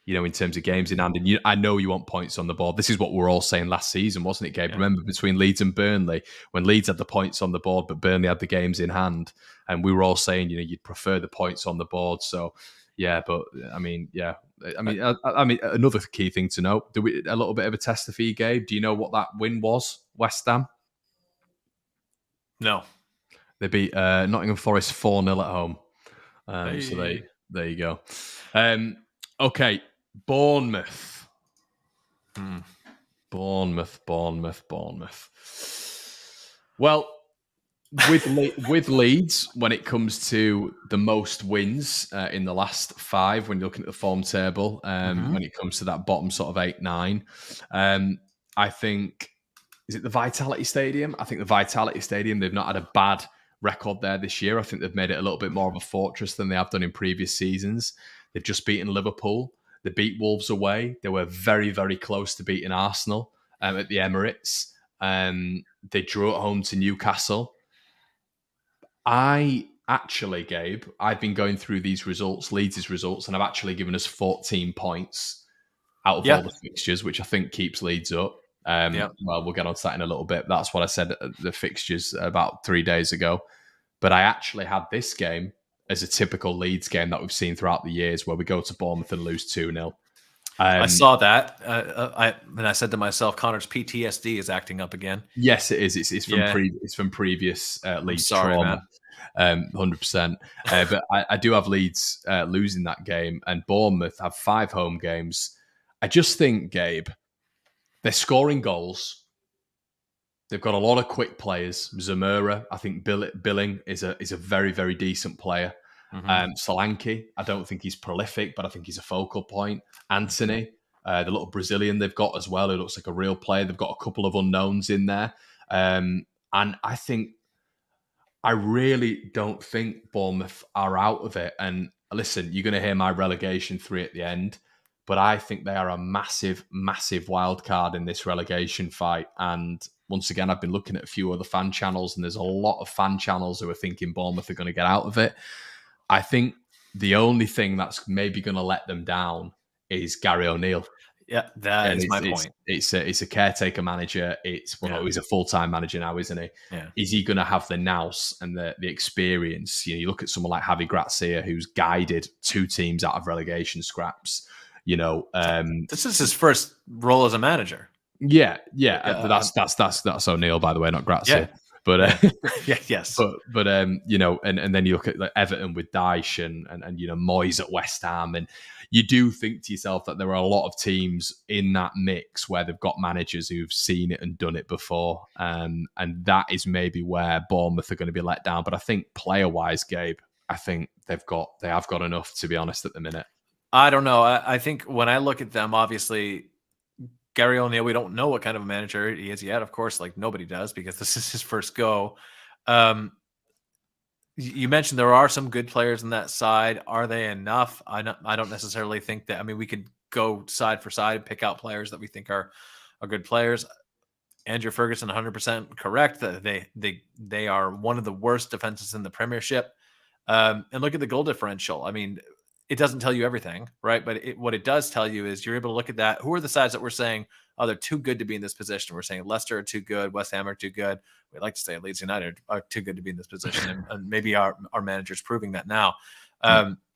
In terms of games in hand. And I know you want points on the board. This is what we were all saying last season, wasn't it, Gabe? Yeah. Remember, between Leeds and Burnley, when Leeds had the points on the board, but Burnley had the games in hand. And we were all saying, you'd prefer the points on the board. So, another key thing to note, a little bit of a tester for you, Gabe. Do you know what that win was, West Ham? No. They beat Nottingham Forest 4-0 at home. So there you go. Okay. Bournemouth. Bournemouth. Well, with Leeds, when it comes to the most wins in the last 5, when you're looking at the form table, when it comes to that bottom sort of 8-9, I think, is it the Vitality Stadium? I think the Vitality Stadium, they've not had a bad record there this year. I think they've made it a little bit more of a fortress than they have done in previous seasons. They've just beaten Liverpool. They beat Wolves away. They were very, very close to beating Arsenal at the Emirates. They drew at home to Newcastle. Gabe, I've been going through these results, Leeds' results, and I've actually given us 14 points out of all the fixtures, which I think keeps Leeds up. Well, we'll get on to that in a little bit. That's what I said at the fixtures about 3 days ago. But I actually had this game as a typical Leeds game that we've seen throughout the years, where we go to Bournemouth and lose 2-0. I saw that. I said to myself, Connor's PTSD is acting up again. Yes, it is. It's from previous Leeds trauma. 100%. But I do have Leeds losing that game, and Bournemouth have 5 home games. I just think, Gabe, they're scoring goals. They've got a lot of quick players. Zamora, I think Billing is a very, very decent player. Solanke, I don't think he's prolific, but I think he's a focal point. Anthony, the little Brazilian they've got as well, who looks like a real player. They've got a couple of unknowns in there. And I really don't think Bournemouth are out of it. And listen, you're going to hear my relegation 3 at the end, but I think they are a massive, massive wild card in this relegation fight. And once again, I've been looking at a few other fan channels, and there's a lot of fan channels who are thinking Bournemouth are going to get out of it. I think the only thing that's maybe going to let them down is Gary O'Neill. Yeah, that is my point. It's a caretaker manager. He's a full-time manager now, isn't he? Yeah. Is he going to have the nous and the experience? You look at someone like Javi Gracia, who's guided 2 teams out of relegation scraps. This is his first role as a manager. Yeah. That's O'Neill, by the way, not Gracia. Yeah. But yes. But and then you look at Everton with Dyche and Moyes at West Ham, and you do think to yourself that there are a lot of teams in that mix where they've got managers who've seen it and done it before, and that is maybe where Bournemouth are going to be let down. But I think player-wise, Gabe, I think they have got enough, to be honest, at the minute. I don't know. I think when I look at them, obviously Gary O'Neill, we don't know what kind of a manager he is yet. Of course, like nobody does, because this is his first go. You mentioned there are some good players in that side. Are they enough? I don't necessarily think that. I mean, we could go side for side and pick out players that we think are good players. Andrew Ferguson, 100% correct that they are one of the worst defenses in the Premiership. And look at the goal differential. I mean, it doesn't tell you everything, right? But what it does tell you is you're able to look at that. Who are the sides that we're saying, oh, they're too good to be in this position? We're saying Leicester are too good, West Ham are too good. We'd like to say Leeds United are too good to be in this position, and maybe our manager's proving that now.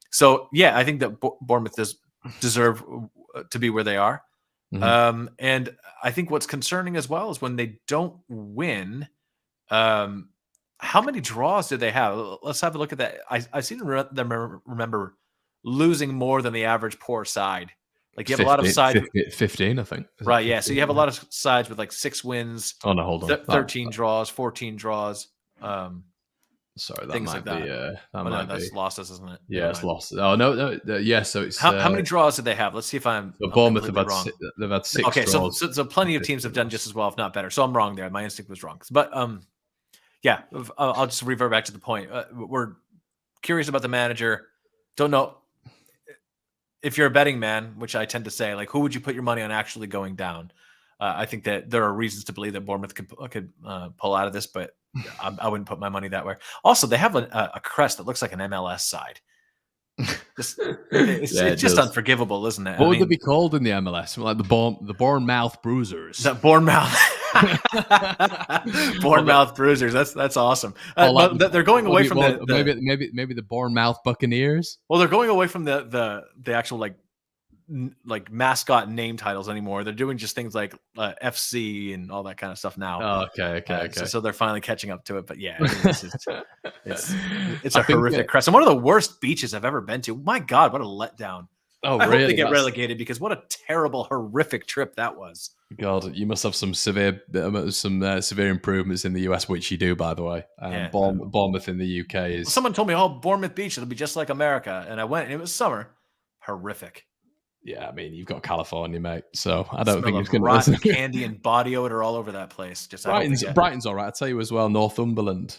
So yeah, I think that Bournemouth does deserve to be where they are. Mm-hmm. And I think what's concerning as well is when they don't win. How many draws did they have? Let's have a look at that. I seem to remember losing more than the average poor side. Like you have 15, a lot of sides. 15, I think. Right, yeah. So you have a lot of sides with like 6 wins. Oh, no, hold on. 13 draws, 14 draws. Sorry, that things might like that. That's losses, isn't it? Yeah, it's losses. Oh, no. Yeah, so it's... How many draws did they have? Let's see if I'm Bournemouth have wrong. They've had 6 okay, draws. So plenty of teams have done just as well, if not better. So I'm wrong there. My instinct was wrong. But yeah, I'll just revert back to the point. We're curious about the manager. Don't know. If you're a betting man, which I tend to say, like, who would you put your money on actually going down? I think that there are reasons to believe that Bournemouth could pull out of this, but I wouldn't put my money that way. Also, they have a crest that looks like an MLS side. It's just unforgivable, isn't it? What would they be called in the MLS? Like the Bournemouth Bruisers. The Bournemouth. Bournemouth Bruisers. That's awesome. They're going away from maybe the Bournemouth Buccaneers. Well, they're going away from the actual like mascot name titles anymore. They're doing just things like FC and all that kind of stuff now. Oh, okay. So they're finally catching up to it. But yeah, it's a horrific crest. And one of the worst beaches I've ever been to. My God, what a letdown. Oh, I really? hope they get relegated, because what a terrible, horrific trip that was. God, you must have some severe improvements in the US, which you do, by the way. Bournemouth in the UK is... Someone told me, oh, Bournemouth Beach, it'll be just like America. And I went, and it was summer. Horrific. Yeah, I mean, you've got California, mate. So I don't think it's going to rotten candy and body odor all over that place. Brighton's all right. I tell you as well. Northumberland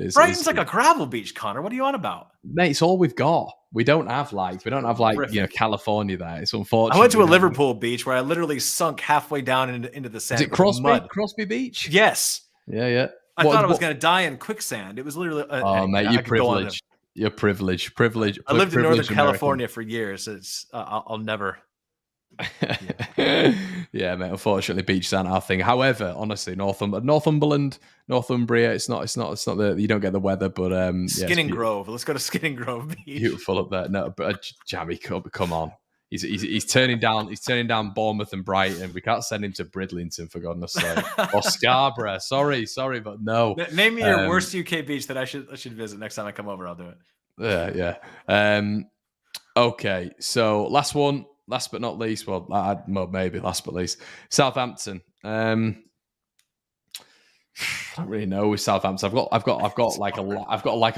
is... Brighton's like a gravel beach, Connor. What are you on about? Mate, it's all we've got. We don't have California there. It's unfortunate. I went to a Liverpool beach where I literally sunk halfway down into the sand. Is it Crosby Beach? Yes. Yeah. I thought I was going to die in quicksand. It was literally... mate, you're privileged. You're privileged. I lived in Northern California for years. It's I'll never. Yeah, mate. Unfortunately, beaches aren't our thing. However, honestly, Northumberland, Northumbria. It's not the you don't get the weather, but Skinning Grove. Let's go to Skinning Grove Beach. Beautiful up there. No, but Jamie, come on. He's turning down Bournemouth and Brighton. We can't send him to Bridlington, for goodness sake, or Scarborough. Sorry, but no. Name me your worst UK beach that I should visit next time I come over. I'll do it. Yeah. Okay, so last but not least. Well, maybe last but least, Southampton. I don't really know with Southampton. I've got like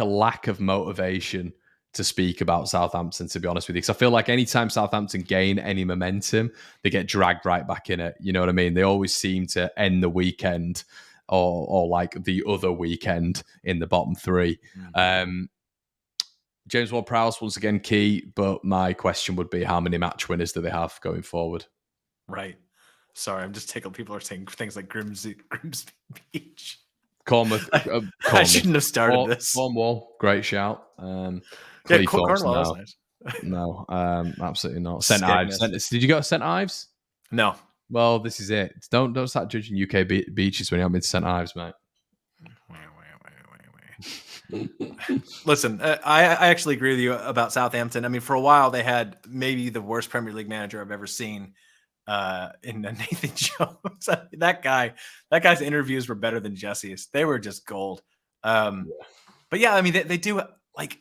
a lack of motivation to speak about Southampton, to be honest with you, because I feel like anytime Southampton gain any momentum, they get dragged right back in it. You know what I mean? They always seem to end the weekend or like the other weekend in the bottom 3. Mm-hmm. James Ward-Prowse, once again, key, but my question would be, how many match winners do they have going forward? Right. Sorry, I'm just tickled. People are saying things like Grimsby Beach. Cornwall. I shouldn't have started this. Cornwall, great shout. Yeah, Clee thoughts? Cornwall was No, nice. no, absolutely not. St Ives. Skegness. Did you go to St Ives? No. Well, this is it. Don't start judging UK beaches when you haven't been to St Ives, mate. Listen, I actually agree with you about Southampton. I mean, for a while they had maybe the worst Premier League manager I've ever seen in Nathan Jones. that guy's interviews were better than Jesse's. They were just gold. But yeah, I mean, they do like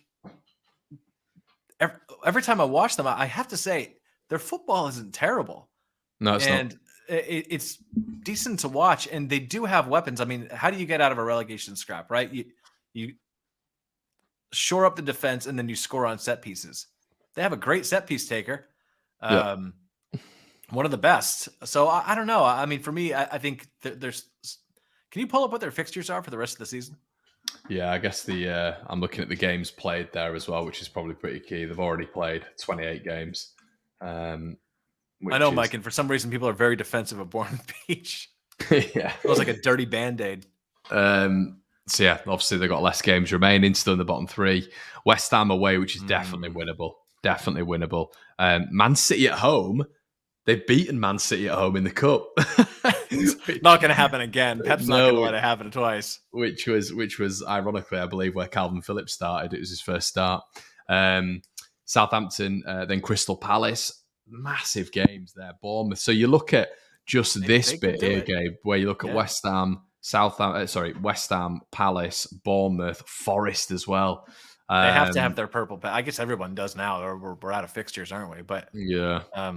every time I watch them, I have to say their football isn't terrible. No, it's not. It's decent to watch, and they do have weapons. I mean, how do you get out of a relegation scrap, right? You shore up the defense, and then you score on set pieces. They have a great set piece taker, one of the best. So I don't know. I mean, for me, I think there's. Can you pull up what their fixtures are for the rest of the season? Yeah, I guess I'm looking at the games played there as well, which is probably pretty key. They've already played 28 games. I know, Mike, and for some reason, people are very defensive of Bournemouth Beach. Yeah, it was like a dirty Band-Aid. So yeah, obviously they've got less games remaining, still in the bottom three. West Ham away, which is definitely winnable. Definitely winnable. Man City at home, they've beaten Man City at home in the cup. Not going to happen again. Pep's not going to let it happen twice. Which was ironically, I believe, where Calvin Phillips started. It was his first start. Southampton, then Crystal Palace. Massive games there. Bournemouth. So you look at just this bit here, Gabe, where you look at West Ham, West Ham, Palace, Bournemouth, Forest as well. They have to have their purple patch. I guess everyone does now, or we're out of fixtures, aren't we? But yeah, I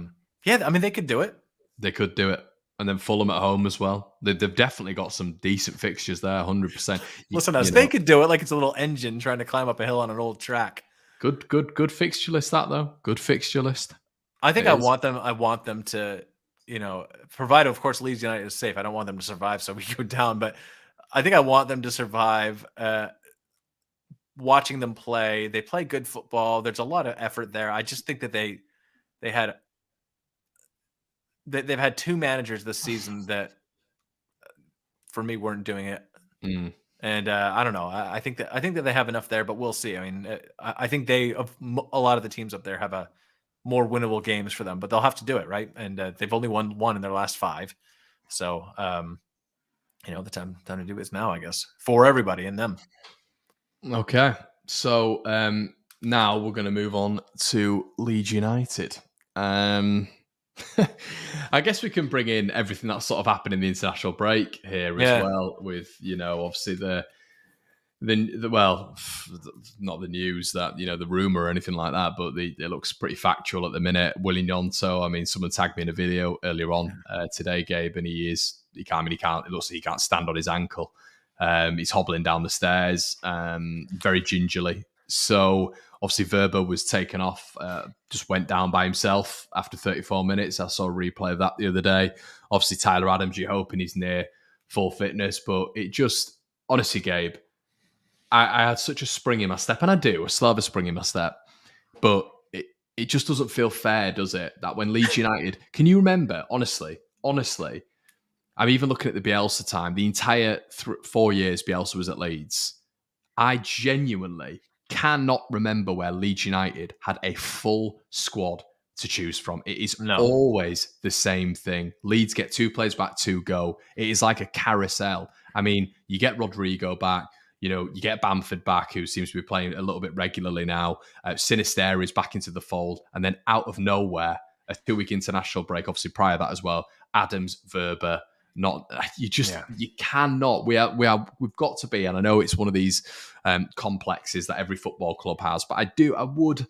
mean, they could do it. They could do it. And then Fulham at home as well. They've definitely got some decent fixtures there, 100%. Listen to us. They could do it like it's a little engine trying to climb up a hill on an old track. Good fixture list, that, though. Good fixture list. I think I want them to, provided, of course, Leeds United is safe. I don't want them to survive so we go down. But I think I want them to survive watching them play. They play good football. There's a lot of effort there. I just think that they've had two managers this season that, for me, weren't doing it. And I don't know. I think that they have enough there, but we'll see. I mean, I think a lot of the teams up there have a more winnable games for them, but they'll have to do it, right? And they've only won one in their last 5. So, the time to do it is now, I guess, for everybody and them. Okay. So now we're going to move on to Leeds United. I guess we can bring in everything that's sort of happened in the international break here as well, with obviously the not the news that the rumor or anything like that, but it looks pretty factual at the minute. Willie Gnonto, I mean, someone tagged me in a video earlier on today, Gabe, and he can't. It looks like he can't stand on his ankle. He's hobbling down the stairs, very gingerly. So obviously Verba was taken off, just went down by himself after 34 minutes. I saw a replay of that the other day. Obviously Tyler Adams, you're hoping he's near full fitness, but it just, honestly, Gabe, I had such a spring in my step, and I still have a spring in my step, but it just doesn't feel fair, does it? That when Leeds United, can you remember, honestly, I'm even looking at the Bielsa time, the entire 4 years Bielsa was at Leeds, I genuinely cannot remember where Leeds United had a full squad to choose from. It is always the same thing. Leeds get 2 players back, 2 go. It is like a carousel. I mean, you get Rodrigo back, you get Bamford back, who seems to be playing a little bit regularly now. Sinisterra is back into the fold. And then out of nowhere, a 2-week international break, obviously prior to that as well, Adams, Verba, you cannot. We've got to be, and I know it's one of these complexes that every football club has, but I would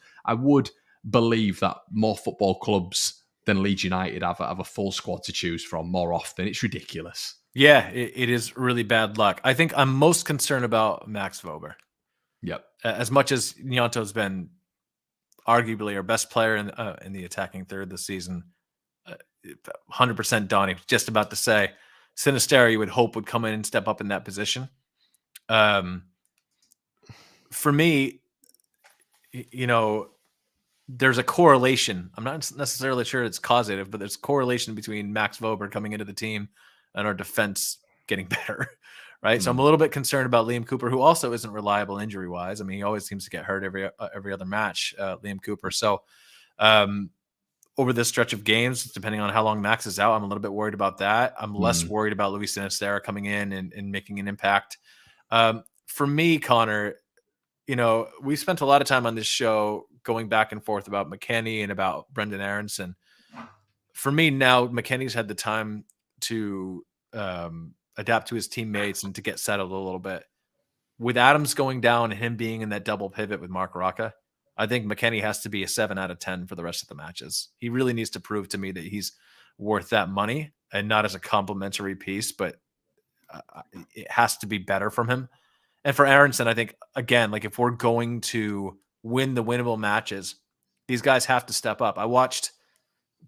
believe that more football clubs than Leeds United have a full squad to choose from more often. It's ridiculous. Yeah, it is really bad luck. I think I'm most concerned about Max Vober. Yep. As much as Gnonto's been arguably our best player in the attacking third this season, 100% Donny. Just about to say, Sinisterra you would hope would come in and step up in that position. For me, there's a correlation. I'm not necessarily sure it's causative, but there's a correlation between Max Vober coming into the team and our defense getting better, right? So I'm a little bit concerned about Liam Cooper, who also isn't reliable injury-wise. I mean, he always seems to get hurt every other match, Liam Cooper. So over this stretch of games, depending on how long Max is out, I'm a little bit worried about that. I'm less worried about Luis Sinisterra coming in and making an impact. For me, Connor, we spent a lot of time on this show going back and forth about McKennie and about Brendan Aronson. For me now, McKennie's had the time to adapt to his teammates and to get settled a little bit. With Adams going down and him being in that double pivot with Mark Rocca, I think McKennie has to be a 7 out of 10 for the rest of the matches. He really needs to prove to me that he's worth that money, and not as a complimentary piece, but it has to be better from him. And for Aronson, I think, again, like if we're going to win the winnable matches, these guys have to step up. I watched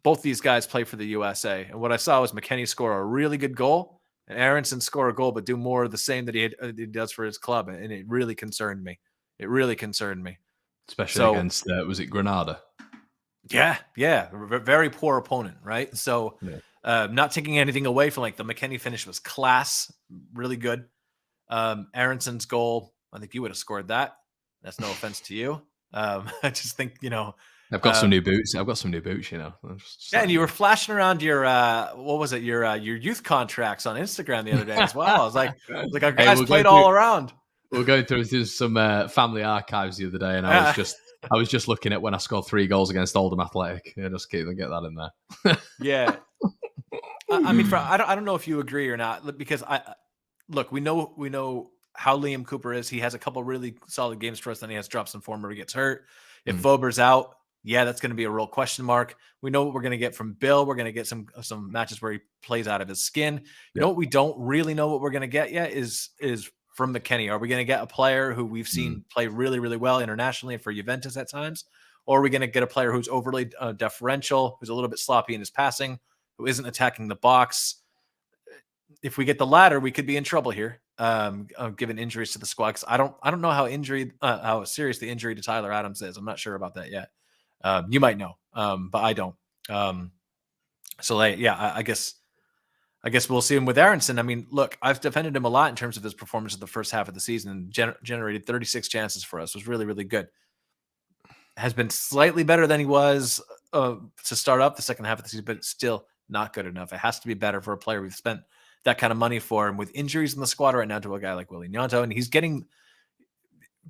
both these guys play for the USA, and what I saw was McKennie score a really good goal and Aronson score a goal, but do more of the same that he does for his club. And it really concerned me. It really concerned me. Especially against, was it Granada? Yeah. Very poor opponent, right? So not taking anything away from, like, the McKennie finish was class, really good. Aronson's goal, I think you would have scored that. That's no offense to you. I just think, I've got some new boots. And you were flashing around your what was it? Your youth contracts on Instagram the other day as well. I was like our guys played all around. We're going through some family archives the other day, and I was just looking at when I scored 3 goals against Oldham Athletic. Yeah, just get that in there. Yeah. I mean, I don't know if you agree or not, because we know how Liam Cooper is. He has a couple really solid games for us, then he has drops in form where he gets hurt. If Vober's out, that's going to be a real question mark. We know what we're going to get from Bill. We're going to get some matches where he plays out of his skin. You know what we don't really know what we're going to get yet is from McKennie. Are we going to get a player who we've seen play really, really well internationally for Juventus at times? Or are we going to get a player who's overly deferential, who's a little bit sloppy in his passing, who isn't attacking the box? If we get the latter, we could be in trouble here, given injuries to the squad. Because I don't know how serious the injury to Tyler Adams is. I'm not sure about that yet. You might know, but I don't. I guess we'll see him with Aronson. I mean, look, I've defended him a lot in terms of his performance in the first half of the season, and generated 36 chances for us. It was really, really good. Has been slightly better than he was to start up the second half of the season, but it's still not good enough. It has to be better for a player we've spent that kind of money for, and with injuries in the squad right now to a guy like Willy Gnonto, and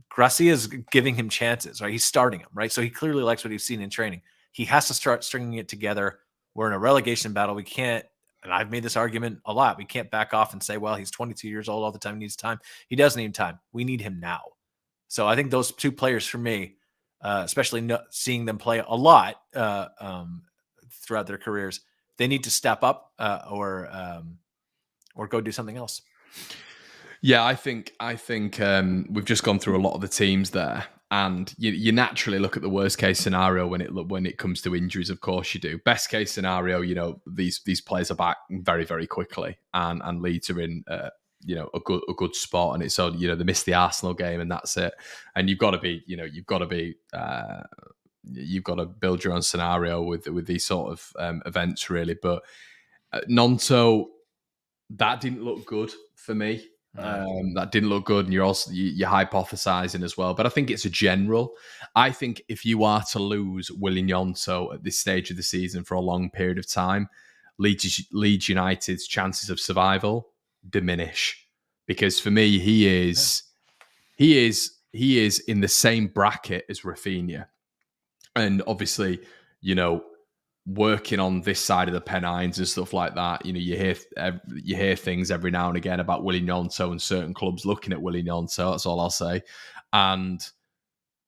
Gracia's giving him chances, right? He's starting him, right? So he clearly likes what he's seen in training. He has to start stringing it together. We're in a relegation battle. We can't, and I've made this argument a lot, we can't back off and say, well, he's 22 years old all the time, he needs time. He does need time. We need him now. So I think those two players for me, especially seeing them play a lot throughout their careers, they need to step up or go do something else. Yeah, I think we've just gone through a lot of the teams there, and you naturally look at the worst case scenario when it comes to injuries. Of course, you do. Best case scenario, these players are back very, very quickly, and Leeds are in a good spot, and it's so they missed the Arsenal game, and that's it. And you've got to build your own scenario with these sort of events, really. But Gnonto, that didn't look good for me. That didn't look good, and you're hypothesizing as well. But I think it's a general. I think if you are to lose Willy Gnonto at this stage of the season for a long period of time, Leeds United's chances of survival diminish, because for me he is in the same bracket as Rafinha, and obviously working on this side of the Pennines and stuff like that, you hear things every now and again about Willy Gnonto and certain clubs looking at Willy Gnonto. That's all I'll say. And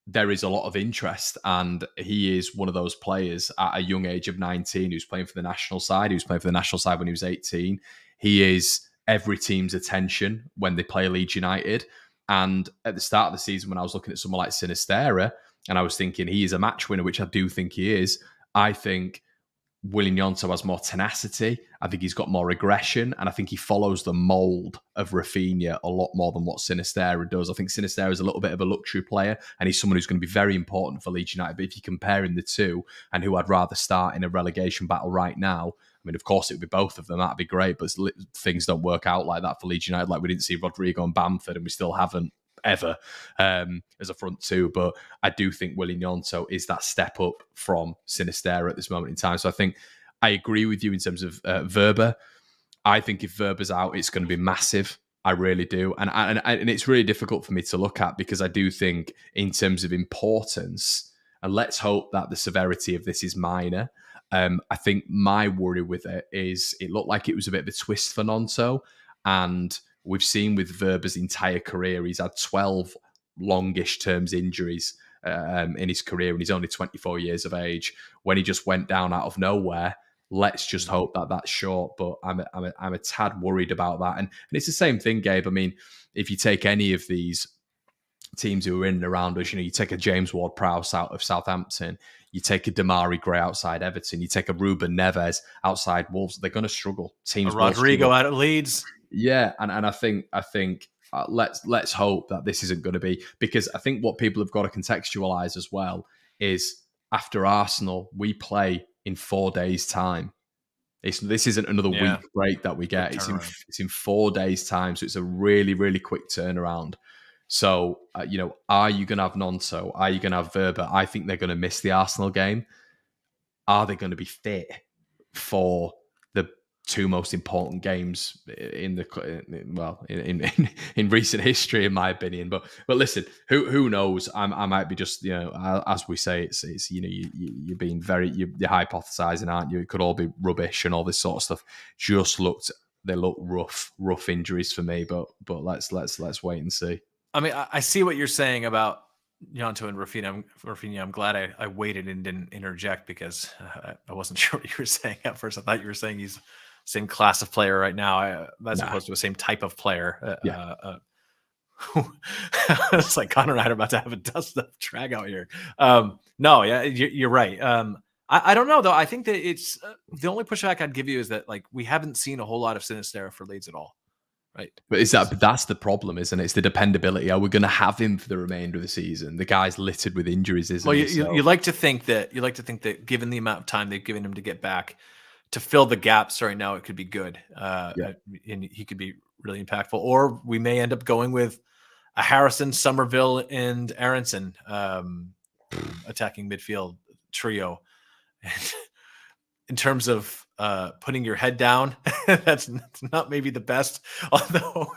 there is a lot of interest, and he is one of those players at a young age of 19 who's playing for the national side. He was playing for the national side when he was 18. He is every team's attention when they play Leeds United. And at the start of the season, when I was looking at someone like Sinisterra, and I was thinking he is a match winner, which I do think he is, I think Willy Gnonto has more tenacity. I think he's got more aggression, and I think he follows the mould of Rafinha a lot more than what Sinisterra does. I think Sinisterra is a little bit of a luxury player, and he's someone who's going to be very important for Leeds United. But if you're comparing the two, and who I'd rather start in a relegation battle right now, mean, of course, it would be both of them. That'd be great, but things don't work out like that for Leeds United. Like we didn't see Rodrigo and Bamford, and we still haven't ever as a front two. But I do think Willy Gnonto is that step up from Sinisterra at this moment in time. So I think I agree with you in terms of Verba. I think if Verba's out, it's going to be massive. I really do. And it's really difficult for me to look at because I do think in terms of importance, and let's hope that the severity of this is minor. I think my worry with it is it looked like it was a bit of a twist for Gnonto. And we've seen with Verba's entire career, he's had 12 longish terms injuries in his career, and he's only 24 years of age. When he just went down out of nowhere, let's just hope that that's short. But I'm a tad worried about that. And it's the same thing, Gabe. I mean, if you take any of these teams who are in and around us, you take a James Ward-Prowse out of Southampton, you take a Damari Gray outside Everton, you take a Ruben Neves outside Wolves, they're going to struggle. Teams a Rodrigo out of Leeds. Yeah, and I think let's hope that this isn't going to be, because I think what people have got to contextualize as well is after Arsenal, we play in 4 days' time. This isn't another week break that we get. It's in 4 days' time, so it's a really, really quick turnaround. So, are you going to have Gnonto? Are you going to have Verba? I think they're going to miss the Arsenal game. Are they going to be fit for the two most important games in recent history, in my opinion? But listen, who knows? I might be just as we say, it's you're being you're hypothesizing, aren't you? It could all be rubbish and all this sort of stuff. They look rough injuries for me, but let's wait and see. I mean, I see what you're saying about Gnonto and Rafinha. I'm glad I waited and didn't interject because I wasn't sure what you were saying at first. I thought you were saying he's the same class of player right now, as opposed to the same type of player. It's like Connor and I are about to have a dust up drag out here. You're right. I don't know, though. I think that it's the only pushback I'd give you is that we haven't seen a whole lot of Sinisterra for Leeds at all. Right. But that's the problem, isn't it? It's the dependability. Are we going to have him for the remainder of the season? The guy's littered with injuries, isn't he? You like to think that given the amount of time they've given him to get back, to fill the gaps right now, it could be good. And he could be really impactful. Or we may end up going with a Harrison, Somerville, and Aronson attacking midfield trio. In terms of putting your head down, that's not maybe the best. Although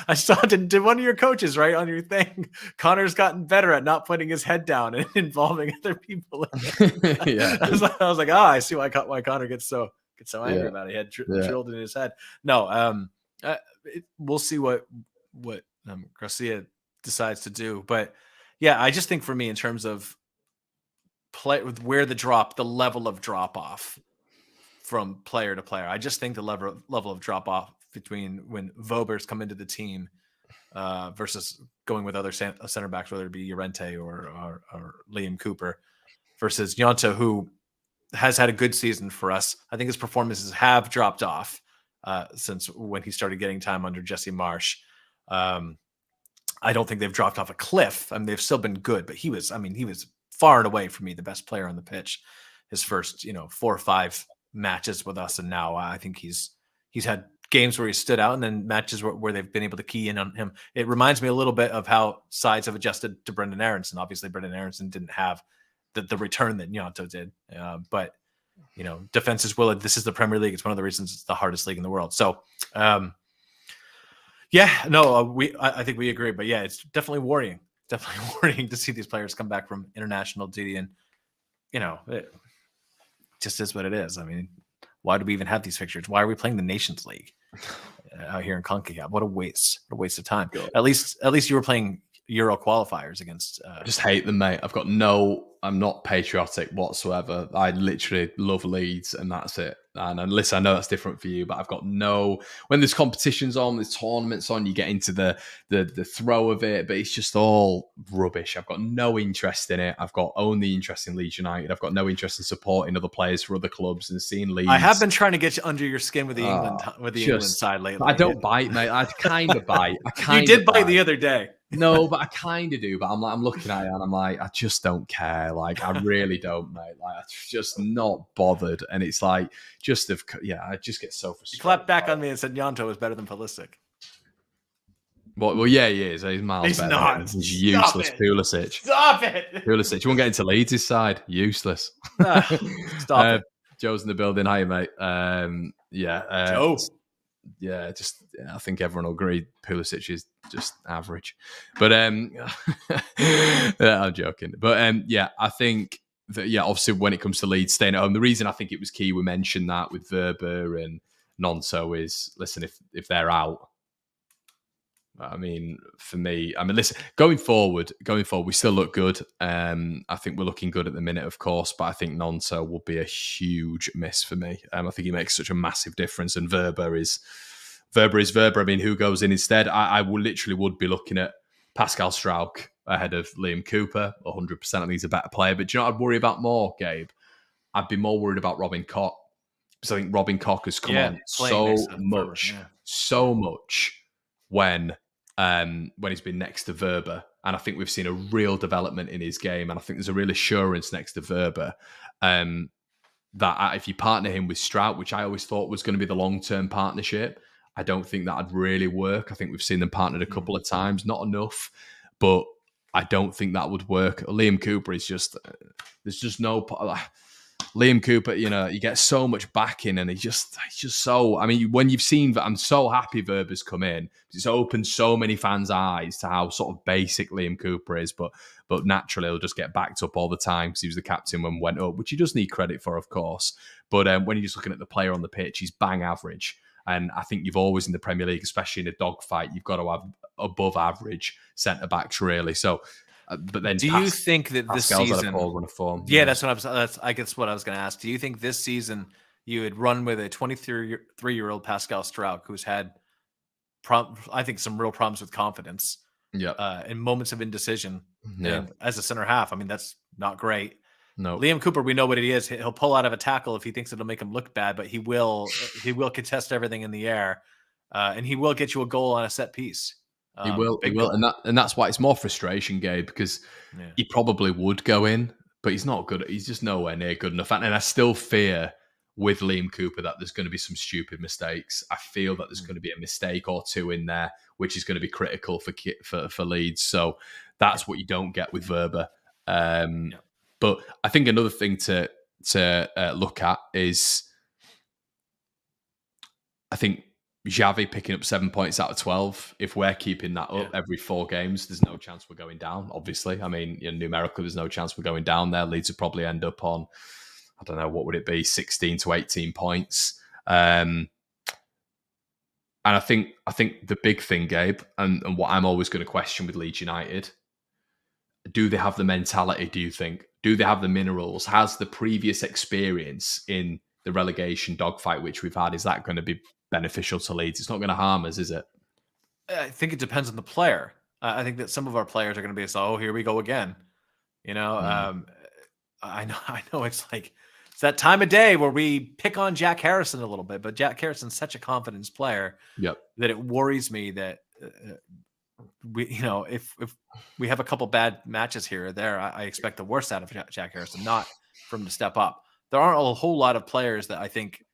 I saw did one of your coaches right on your thing, Connor's gotten better at not putting his head down and involving other people. Yeah, I was like, I see why Connor gets so angry about it. He had drilled in his head. No, we'll see what Garcia decides to do. But yeah, I just think for me in terms of play with where the level of drop off from player to player. I just think the level of drop off between when Vobers come into the team versus going with other center backs, whether it be Llorente or Liam Cooper, versus Gnonto, who has had a good season for us. I think his performances have dropped off since when he started getting time under Jesse Marsh. I don't think they've dropped off a cliff. I mean, they've still been good, but he was far and away for me the best player on the pitch his first 4 or 5 matches with us, and now I think he's had games where he stood out and then matches where they've been able to key in on him. It reminds me a little bit of how sides have adjusted to Brendan Aronson. Obviously Brendan Aronson didn't have the return that Gnonto did, but defenses will. This is the Premier League. It's one of the reasons it's the hardest league in the world. So I think we agree, but yeah, it's definitely worrying. Definitely worrying to see these players come back from international duty, and it just is what it is. I mean, why do we even have these fixtures? Why are we playing the Nations League out here in CONCACAF? What a waste of time. At least you were playing Euro qualifiers against. I just hate them, mate. I'm not patriotic whatsoever. I literally love Leeds, and that's it. And listen, I know that's different for you, but I've got when there's competitions on, there's tournaments on, you get into the throw of it, but it's just all rubbish. I've got no interest in it. I've got only interest in Leeds United. I've got no interest in supporting other players for other clubs and seeing Leeds. I have been trying to get you under your skin with the England side lately. I don't bite, mate. I kind of bite. You did bite the other day. No, but I kind of do. But I'm looking at it and I'm like, I just don't care. Like, I really don't, mate. Like, I'm just not bothered. And it's like, I just get so You frustrated. clapped back on me and said Gnonto is better than Pulisic. Well, yeah, he is. He's miles He's better not. than him. He's Stop useless, it. Pulisic. Stop it. Pulisic. You won't get into Leeds' side. Useless. Stop it. Joe's in the building. Hi, mate. Joe. I think everyone will agree Pulisic is just average. But I'm joking. But I think that obviously when it comes to Leeds staying at home, the reason I think it was key we mentioned that with Verber and Nonso is, listen, if they're out, I mean, for me, listen, going forward, we still look good. I think we're looking good at the minute, of course, but I think Nonso will be a huge miss for me. I think he makes such a massive difference, and Verber is Verber. I mean, who goes in instead? I would be looking at Pascal Struijk ahead of Liam Cooper. 100%. I think he's a better player. But do you know what I'd worry about more, Gabe? I'd be more worried about Robin Koch. Because I think Robin Koch has come on so much when he's been next to Verber. And I think we've seen a real development in his game. And I think there's a real assurance next to Verber that if you partner him with Strout, which I always thought was going to be the long-term partnership, I don't think that'd really work. I think we've seen them partnered a couple of times, not enough, but I don't think that would work. Liam Cooper is just, there's just no... Liam Cooper, you get so much backing, and he's just so. I mean, when you've seen, I'm so happy Verber's come in. It's opened so many fans' eyes to how sort of basic Liam Cooper is, but naturally he'll just get backed up all the time because he was the captain when we went up, which he does need credit for, of course. But when you're just looking at the player on the pitch, he's bang average, and I think you've always in the Premier League, especially in a dogfight, you've got to have above average centre backs really. So. But then, do you think that this season, had a poor run of form? Yeah, that's what I guess what I was going to ask. Do you think this season you would run with a 23-year-old Pascal Struijk who's had, I think, some real problems with confidence, in moments of indecision, and as a center half? I mean, that's not great. No, Liam Cooper, we know what he is. He'll pull out of a tackle if he thinks it'll make him look bad, but he will contest everything in the air, and he will get you a goal on a set piece. He will, and that's why it's more frustration, Gabe, because he probably would go in, but he's not good. He's just nowhere near good enough. And I still fear with Liam Cooper that there's going to be some stupid mistakes. I feel that there's going to be a mistake or two in there, which is going to be critical for Leeds. So that's what you don't get with Verber. But I think another thing to look at is, I think, Xavi picking up 7 points out of 12. If we're keeping that up every 4 games, there's no chance we're going down, obviously. I mean, numerically, there's no chance we're going down there. Leeds would probably end up on, I don't know, what would it be, 16 to 18 points. And I think the big thing, Gabe, and what I'm always going to question with Leeds United, do they have the mentality, do you think? Do they have the minerals? Has the previous experience in the relegation dogfight, which we've had, is that going to be beneficial to Leeds? It's not going to harm us, is it? I think it depends on the player. I think that some of our players are going to be, oh, here we go again. I know it's like, it's that time of day where we pick on Jack Harrison a little bit, but Jack Harrison's such a confidence player that it worries me that if we have a couple bad matches here or there, I expect the worst out of Jack Harrison, not for him to step up. There aren't a whole lot of players that I think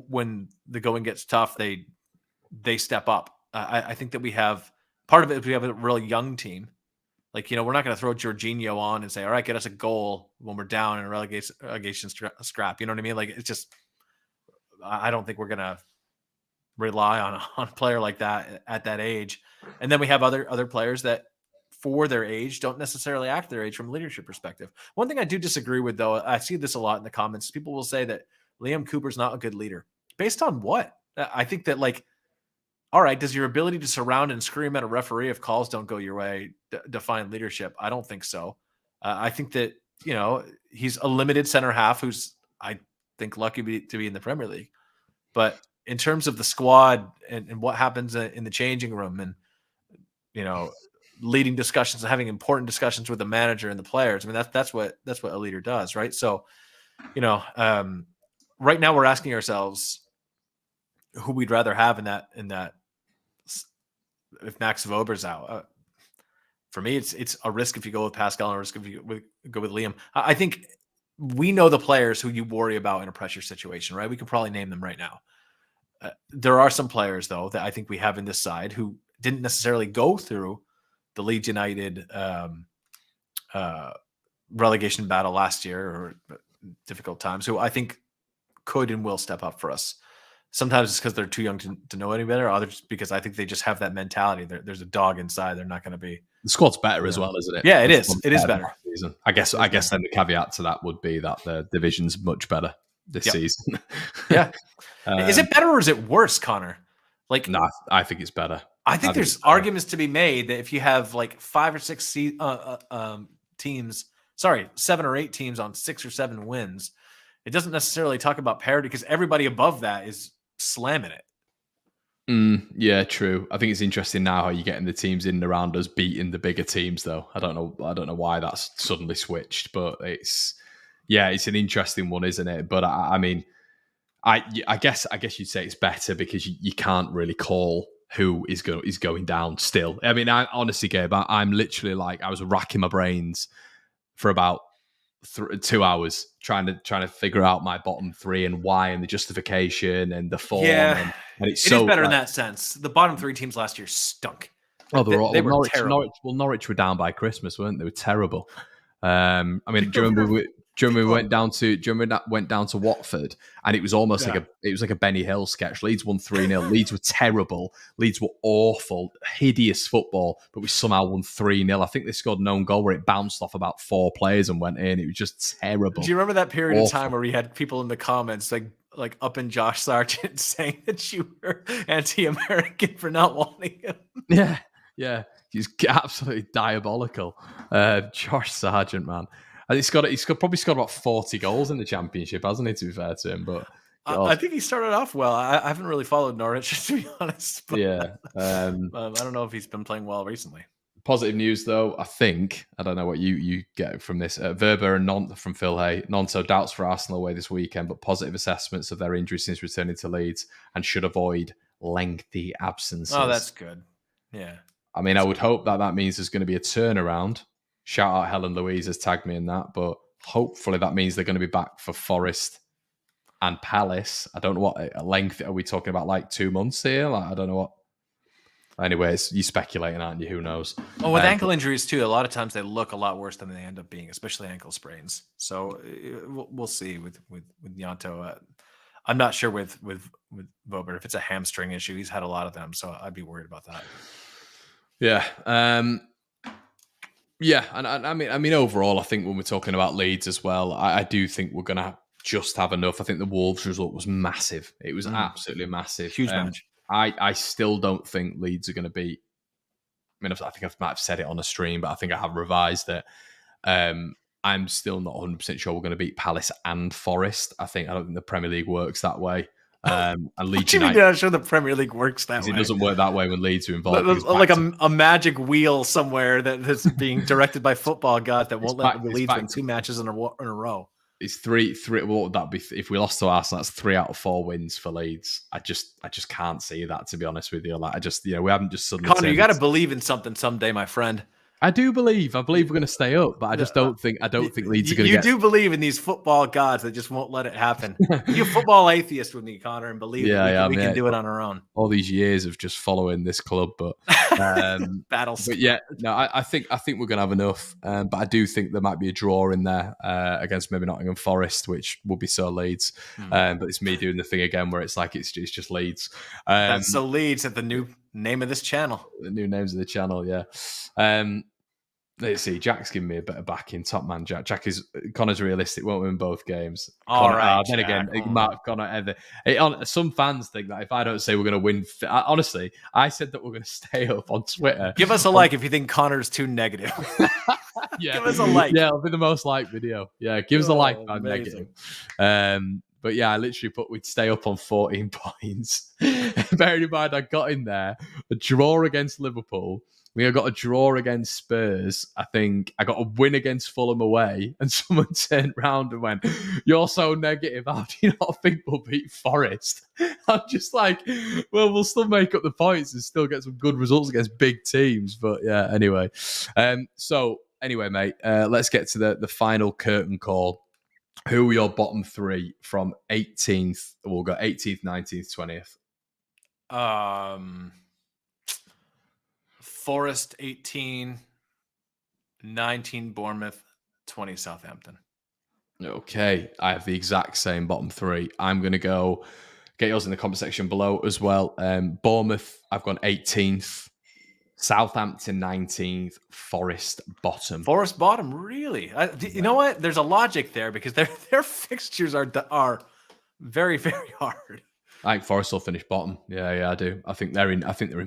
when the going gets tough, they step up. I think that we have, part of it is we have a really young team. Like, we're not going to throw Jorginho on and say, all right, get us a goal when we're down in a relegation scrap. You know what I mean? Like, it's just, I don't think we're going to rely on a player like that at that age. And then we have other players that, for their age, don't necessarily act their age from a leadership perspective. One thing I do disagree with, though, I see this a lot in the comments. People will say that Liam Cooper's not a good leader. Based on what? I think that, like, all right, does your ability to surround and scream at a referee if calls don't go your way define leadership? I don't think so. I think that, he's a limited center half who's, I think, lucky to be in the Premier League. But in terms of the squad and what happens in the changing room and, leading discussions and having important discussions with the manager and the players, I mean, that's what a leader does, right? So, right now we're asking ourselves who we'd rather have in that if Max Vober's out. For me, it's a risk if you go with Pascal and a risk if you go with Liam. I think we know the players who you worry about in a pressure situation, right? We could probably name them right now. There are some players, though, that I think we have in this side who didn't necessarily go through the Leeds United relegation battle last year or difficult times, who I think could and will step up for us. Sometimes it's because they're too young to know any better. Others because I think they just have that mentality. There's a dog inside. They're not going to be. The squad's better as well, isn't it? Yeah, it is. It is better. I guess then the caveat to that would be that the division's much better this season. Yeah. Is it better or is it worse, Connor? Like, no, I think it's better. I think there's arguments to be made that if you have like 5 or 6 teams, 7 or 8 teams on 6 or 7 wins, it doesn't necessarily talk about parity because everybody above that is slamming it. Yeah, true. I think it's interesting now how you're getting the teams in and around us beating the bigger teams, though. I don't know why that's suddenly switched, but it's an interesting one, isn't it? But I mean, I guess you'd say it's better because you can't really call who is going down still. I mean, I honestly, Gabe, I'm literally like I was racking my brains for about 2 hours trying to figure out my bottom 3 and why and the justification and the form. Yeah, and it's it is better in that sense. The bottom 3 teams last year stunk. Oh, they were terrible. Norwich were down by Christmas, weren't they? They were terrible. I mean, do you remember we went down to Watford, and it was almost like a Benny Hill sketch. Leeds won 3-0. Leeds were terrible. Leeds were awful, hideous football, but we somehow won 3-0. I think they scored an own goal where it bounced off about 4 players and went in. It was just terrible. Do you remember that period of time where we had people in the comments like up in Josh Sargent saying that you were anti-American for not wanting him? Yeah. He's absolutely diabolical. Josh Sargent, man. And he's probably scored about 40 goals in the Championship, hasn't he, to be fair to him? But I think he started off well. I haven't really followed Norwich, to be honest. But, I don't know if he's been playing well recently. Positive news, though, I don't know what you get from this. Verber and from Phil Hay. Nonso doubts for Arsenal away this weekend, but positive assessments of their injury since returning to Leeds and should avoid lengthy absences. Oh, that's good. Yeah. I mean, I would hope that means there's going to be a turnaround. Shout out Helen Louise has tagged me in that, but hopefully that means they're going to be back for Forest and Palace. I don't know what length are we talking about, like 2 months here? Like, I don't know what. Anyways, you're speculating, aren't you? Who knows? Well, with ankle injuries too, a lot of times they look a lot worse than they end up being, especially ankle sprains. So we'll see with Nyanto. I'm not sure with Vober if it's a hamstring issue. He's had a lot of them, so I'd be worried about that. Yeah. Yeah, and I mean, overall, I think when we're talking about Leeds as well, I do think we're going to just have enough. I think the Wolves result was massive. It was absolutely massive. Huge match. I still don't think Leeds are going to beat. I mean, I think I might have said it on a stream, but I think I have revised it. I'm still not 100% sure we're going to beat Palace and Forest. I don't think the Premier League works that way. And Leeds United, I'm not sure the Premier League works that way. It doesn't work that way when Leeds are involved. Like a magic wheel somewhere that's being directed by football gods that won't let Leeds win 2 matches in a row. It's three. What would that be? If we lost to Arsenal, that's 3 out of 4 wins for Leeds. I just can't see that, to be honest with you. Like we haven't just suddenly. Connor, you got to believe in something someday, my friend. I do believe. I believe we're going to stay up, but I just don't think. I don't think Leeds are going to. You do believe in these football gods that just won't let it happen. You're a football atheist with me, Connor, and believe that we can do it on our own. All these years of just following this club, but battles. But yeah, no, I think we're going to have enough. But I do think there might be a draw in there against maybe Nottingham Forest, which would be so Leeds. But it's me doing the thing again where it's like it's just Leeds. That's so Leeds at the new name of this channel. The new names of the channel, yeah. Let's see. Jack's giving me a bit of backing. Top man, Jack. Connor's realistic. Won't win both games. All right. Then again, Connor. Some fans think that if I don't say we're going to win, honestly, I said that we're going to stay up on Twitter. Give us a like if you think Connor's too negative. Yeah, give us a like. Yeah, it'll be the most liked video. Yeah, give us a like if I'm negative. But yeah, I literally put we'd stay up on 14 points. Bearing in mind, I got in there a draw against Liverpool. I got a draw against Spurs. I think I got a win against Fulham away, and someone turned round and went, "You're so negative. How do you not think we'll beat Forest?" I'm just like, well, we'll still make up the points and still get some good results against big teams. But yeah, anyway. So anyway, mate, let's get to the final curtain call. Who are your bottom three from 18th? We'll go 18th, 19th, 20th. Forest 18, 19 Bournemouth, 20 Southampton. Okay, I have the exact same bottom three. I'm going to go, get yours in the comment section below as well. Bournemouth, I've gone 18th. Southampton 19th, Forest bottom. Forest bottom, really? You know what? There's a logic there because their fixtures are very, very hard. I think Forest will finish bottom. Yeah, I do. I think they're in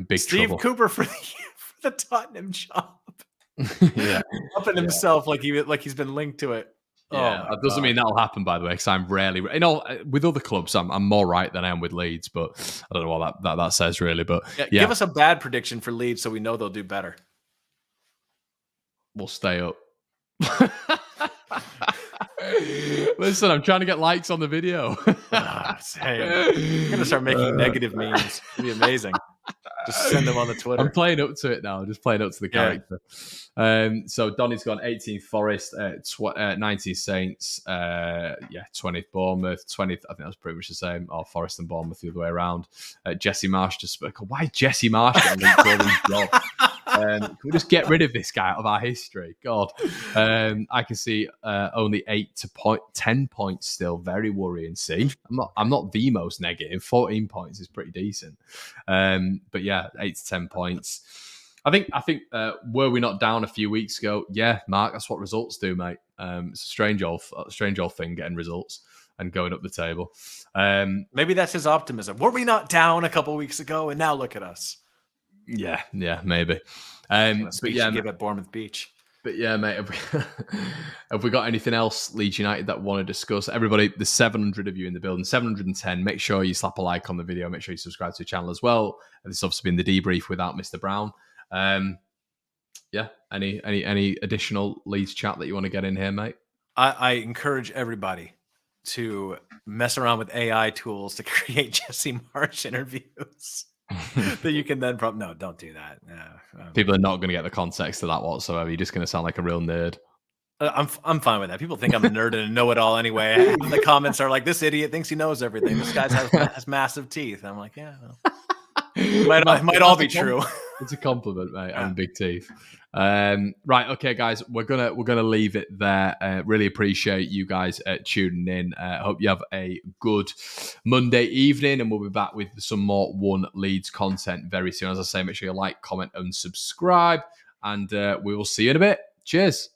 big Steve trouble. Cooper for the Tottenham job. Yeah, upping himself like he's been linked to it. Yeah, that doesn't mean that'll happen, by the way, because I'm rarely, with other clubs, I'm more right than I am with Leeds, but I don't know what that says really. But yeah, give us a bad prediction for Leeds so we know they'll do better. We'll stay up. Listen, I'm trying to get likes on the video. I'm gonna start making negative memes. It'd be amazing. Just send them on the Twitter. I'm playing up to it now. Just playing up to the character. So Donny's gone 18th Forest, 19th Saints, 20th Bournemouth, 20th. I think that's pretty much the same. Or Forest and Bournemouth the other way around. Jesse Marsh just spoke. Why Jesse Marsh getting linked to all these jobs? Can we just get rid of this guy out of our history? God. I can see only 8 to 10 points still. Very worrying. See, I'm not the most negative. 14 points is pretty decent. But yeah, 8 to 10 points. I think were we not down a few weeks ago? Yeah, Mark, that's what results do, mate. It's a strange old thing, getting results and going up the table. Maybe that's his optimism. Were we not down a couple weeks ago, and now look at us? Yeah, maybe. But yeah, give at Bournemouth Beach. But yeah, mate, have we got anything else, Leeds United, that want to discuss? Everybody, there's 700 of you in the building, 710. Make sure you slap a like on the video. Make sure you subscribe to the channel as well. And this has obviously been the debrief without Mr. Brown. Any additional Leeds chat that you want to get in here, mate? I encourage everybody to mess around with AI tools to create Jesse Marsh interviews. That you can then no, don't do that. People are not going to get the context of that whatsoever. You're just going to sound like a real nerd. I'm fine with that. People think I'm a nerd and a know-it-all anyway. The comments are like, "This idiot thinks he knows everything. This guy has massive teeth." I'm like, yeah, well, might all be true. It's a compliment, mate. Yeah. I'm big teeth. Right, okay, guys, we're gonna leave it there. Really appreciate you guys tuning in. Hope you have a good Monday evening, and we'll be back with some more One Leeds content very soon. As I say, make sure you like, comment, and subscribe, and we will see you in a bit. Cheers.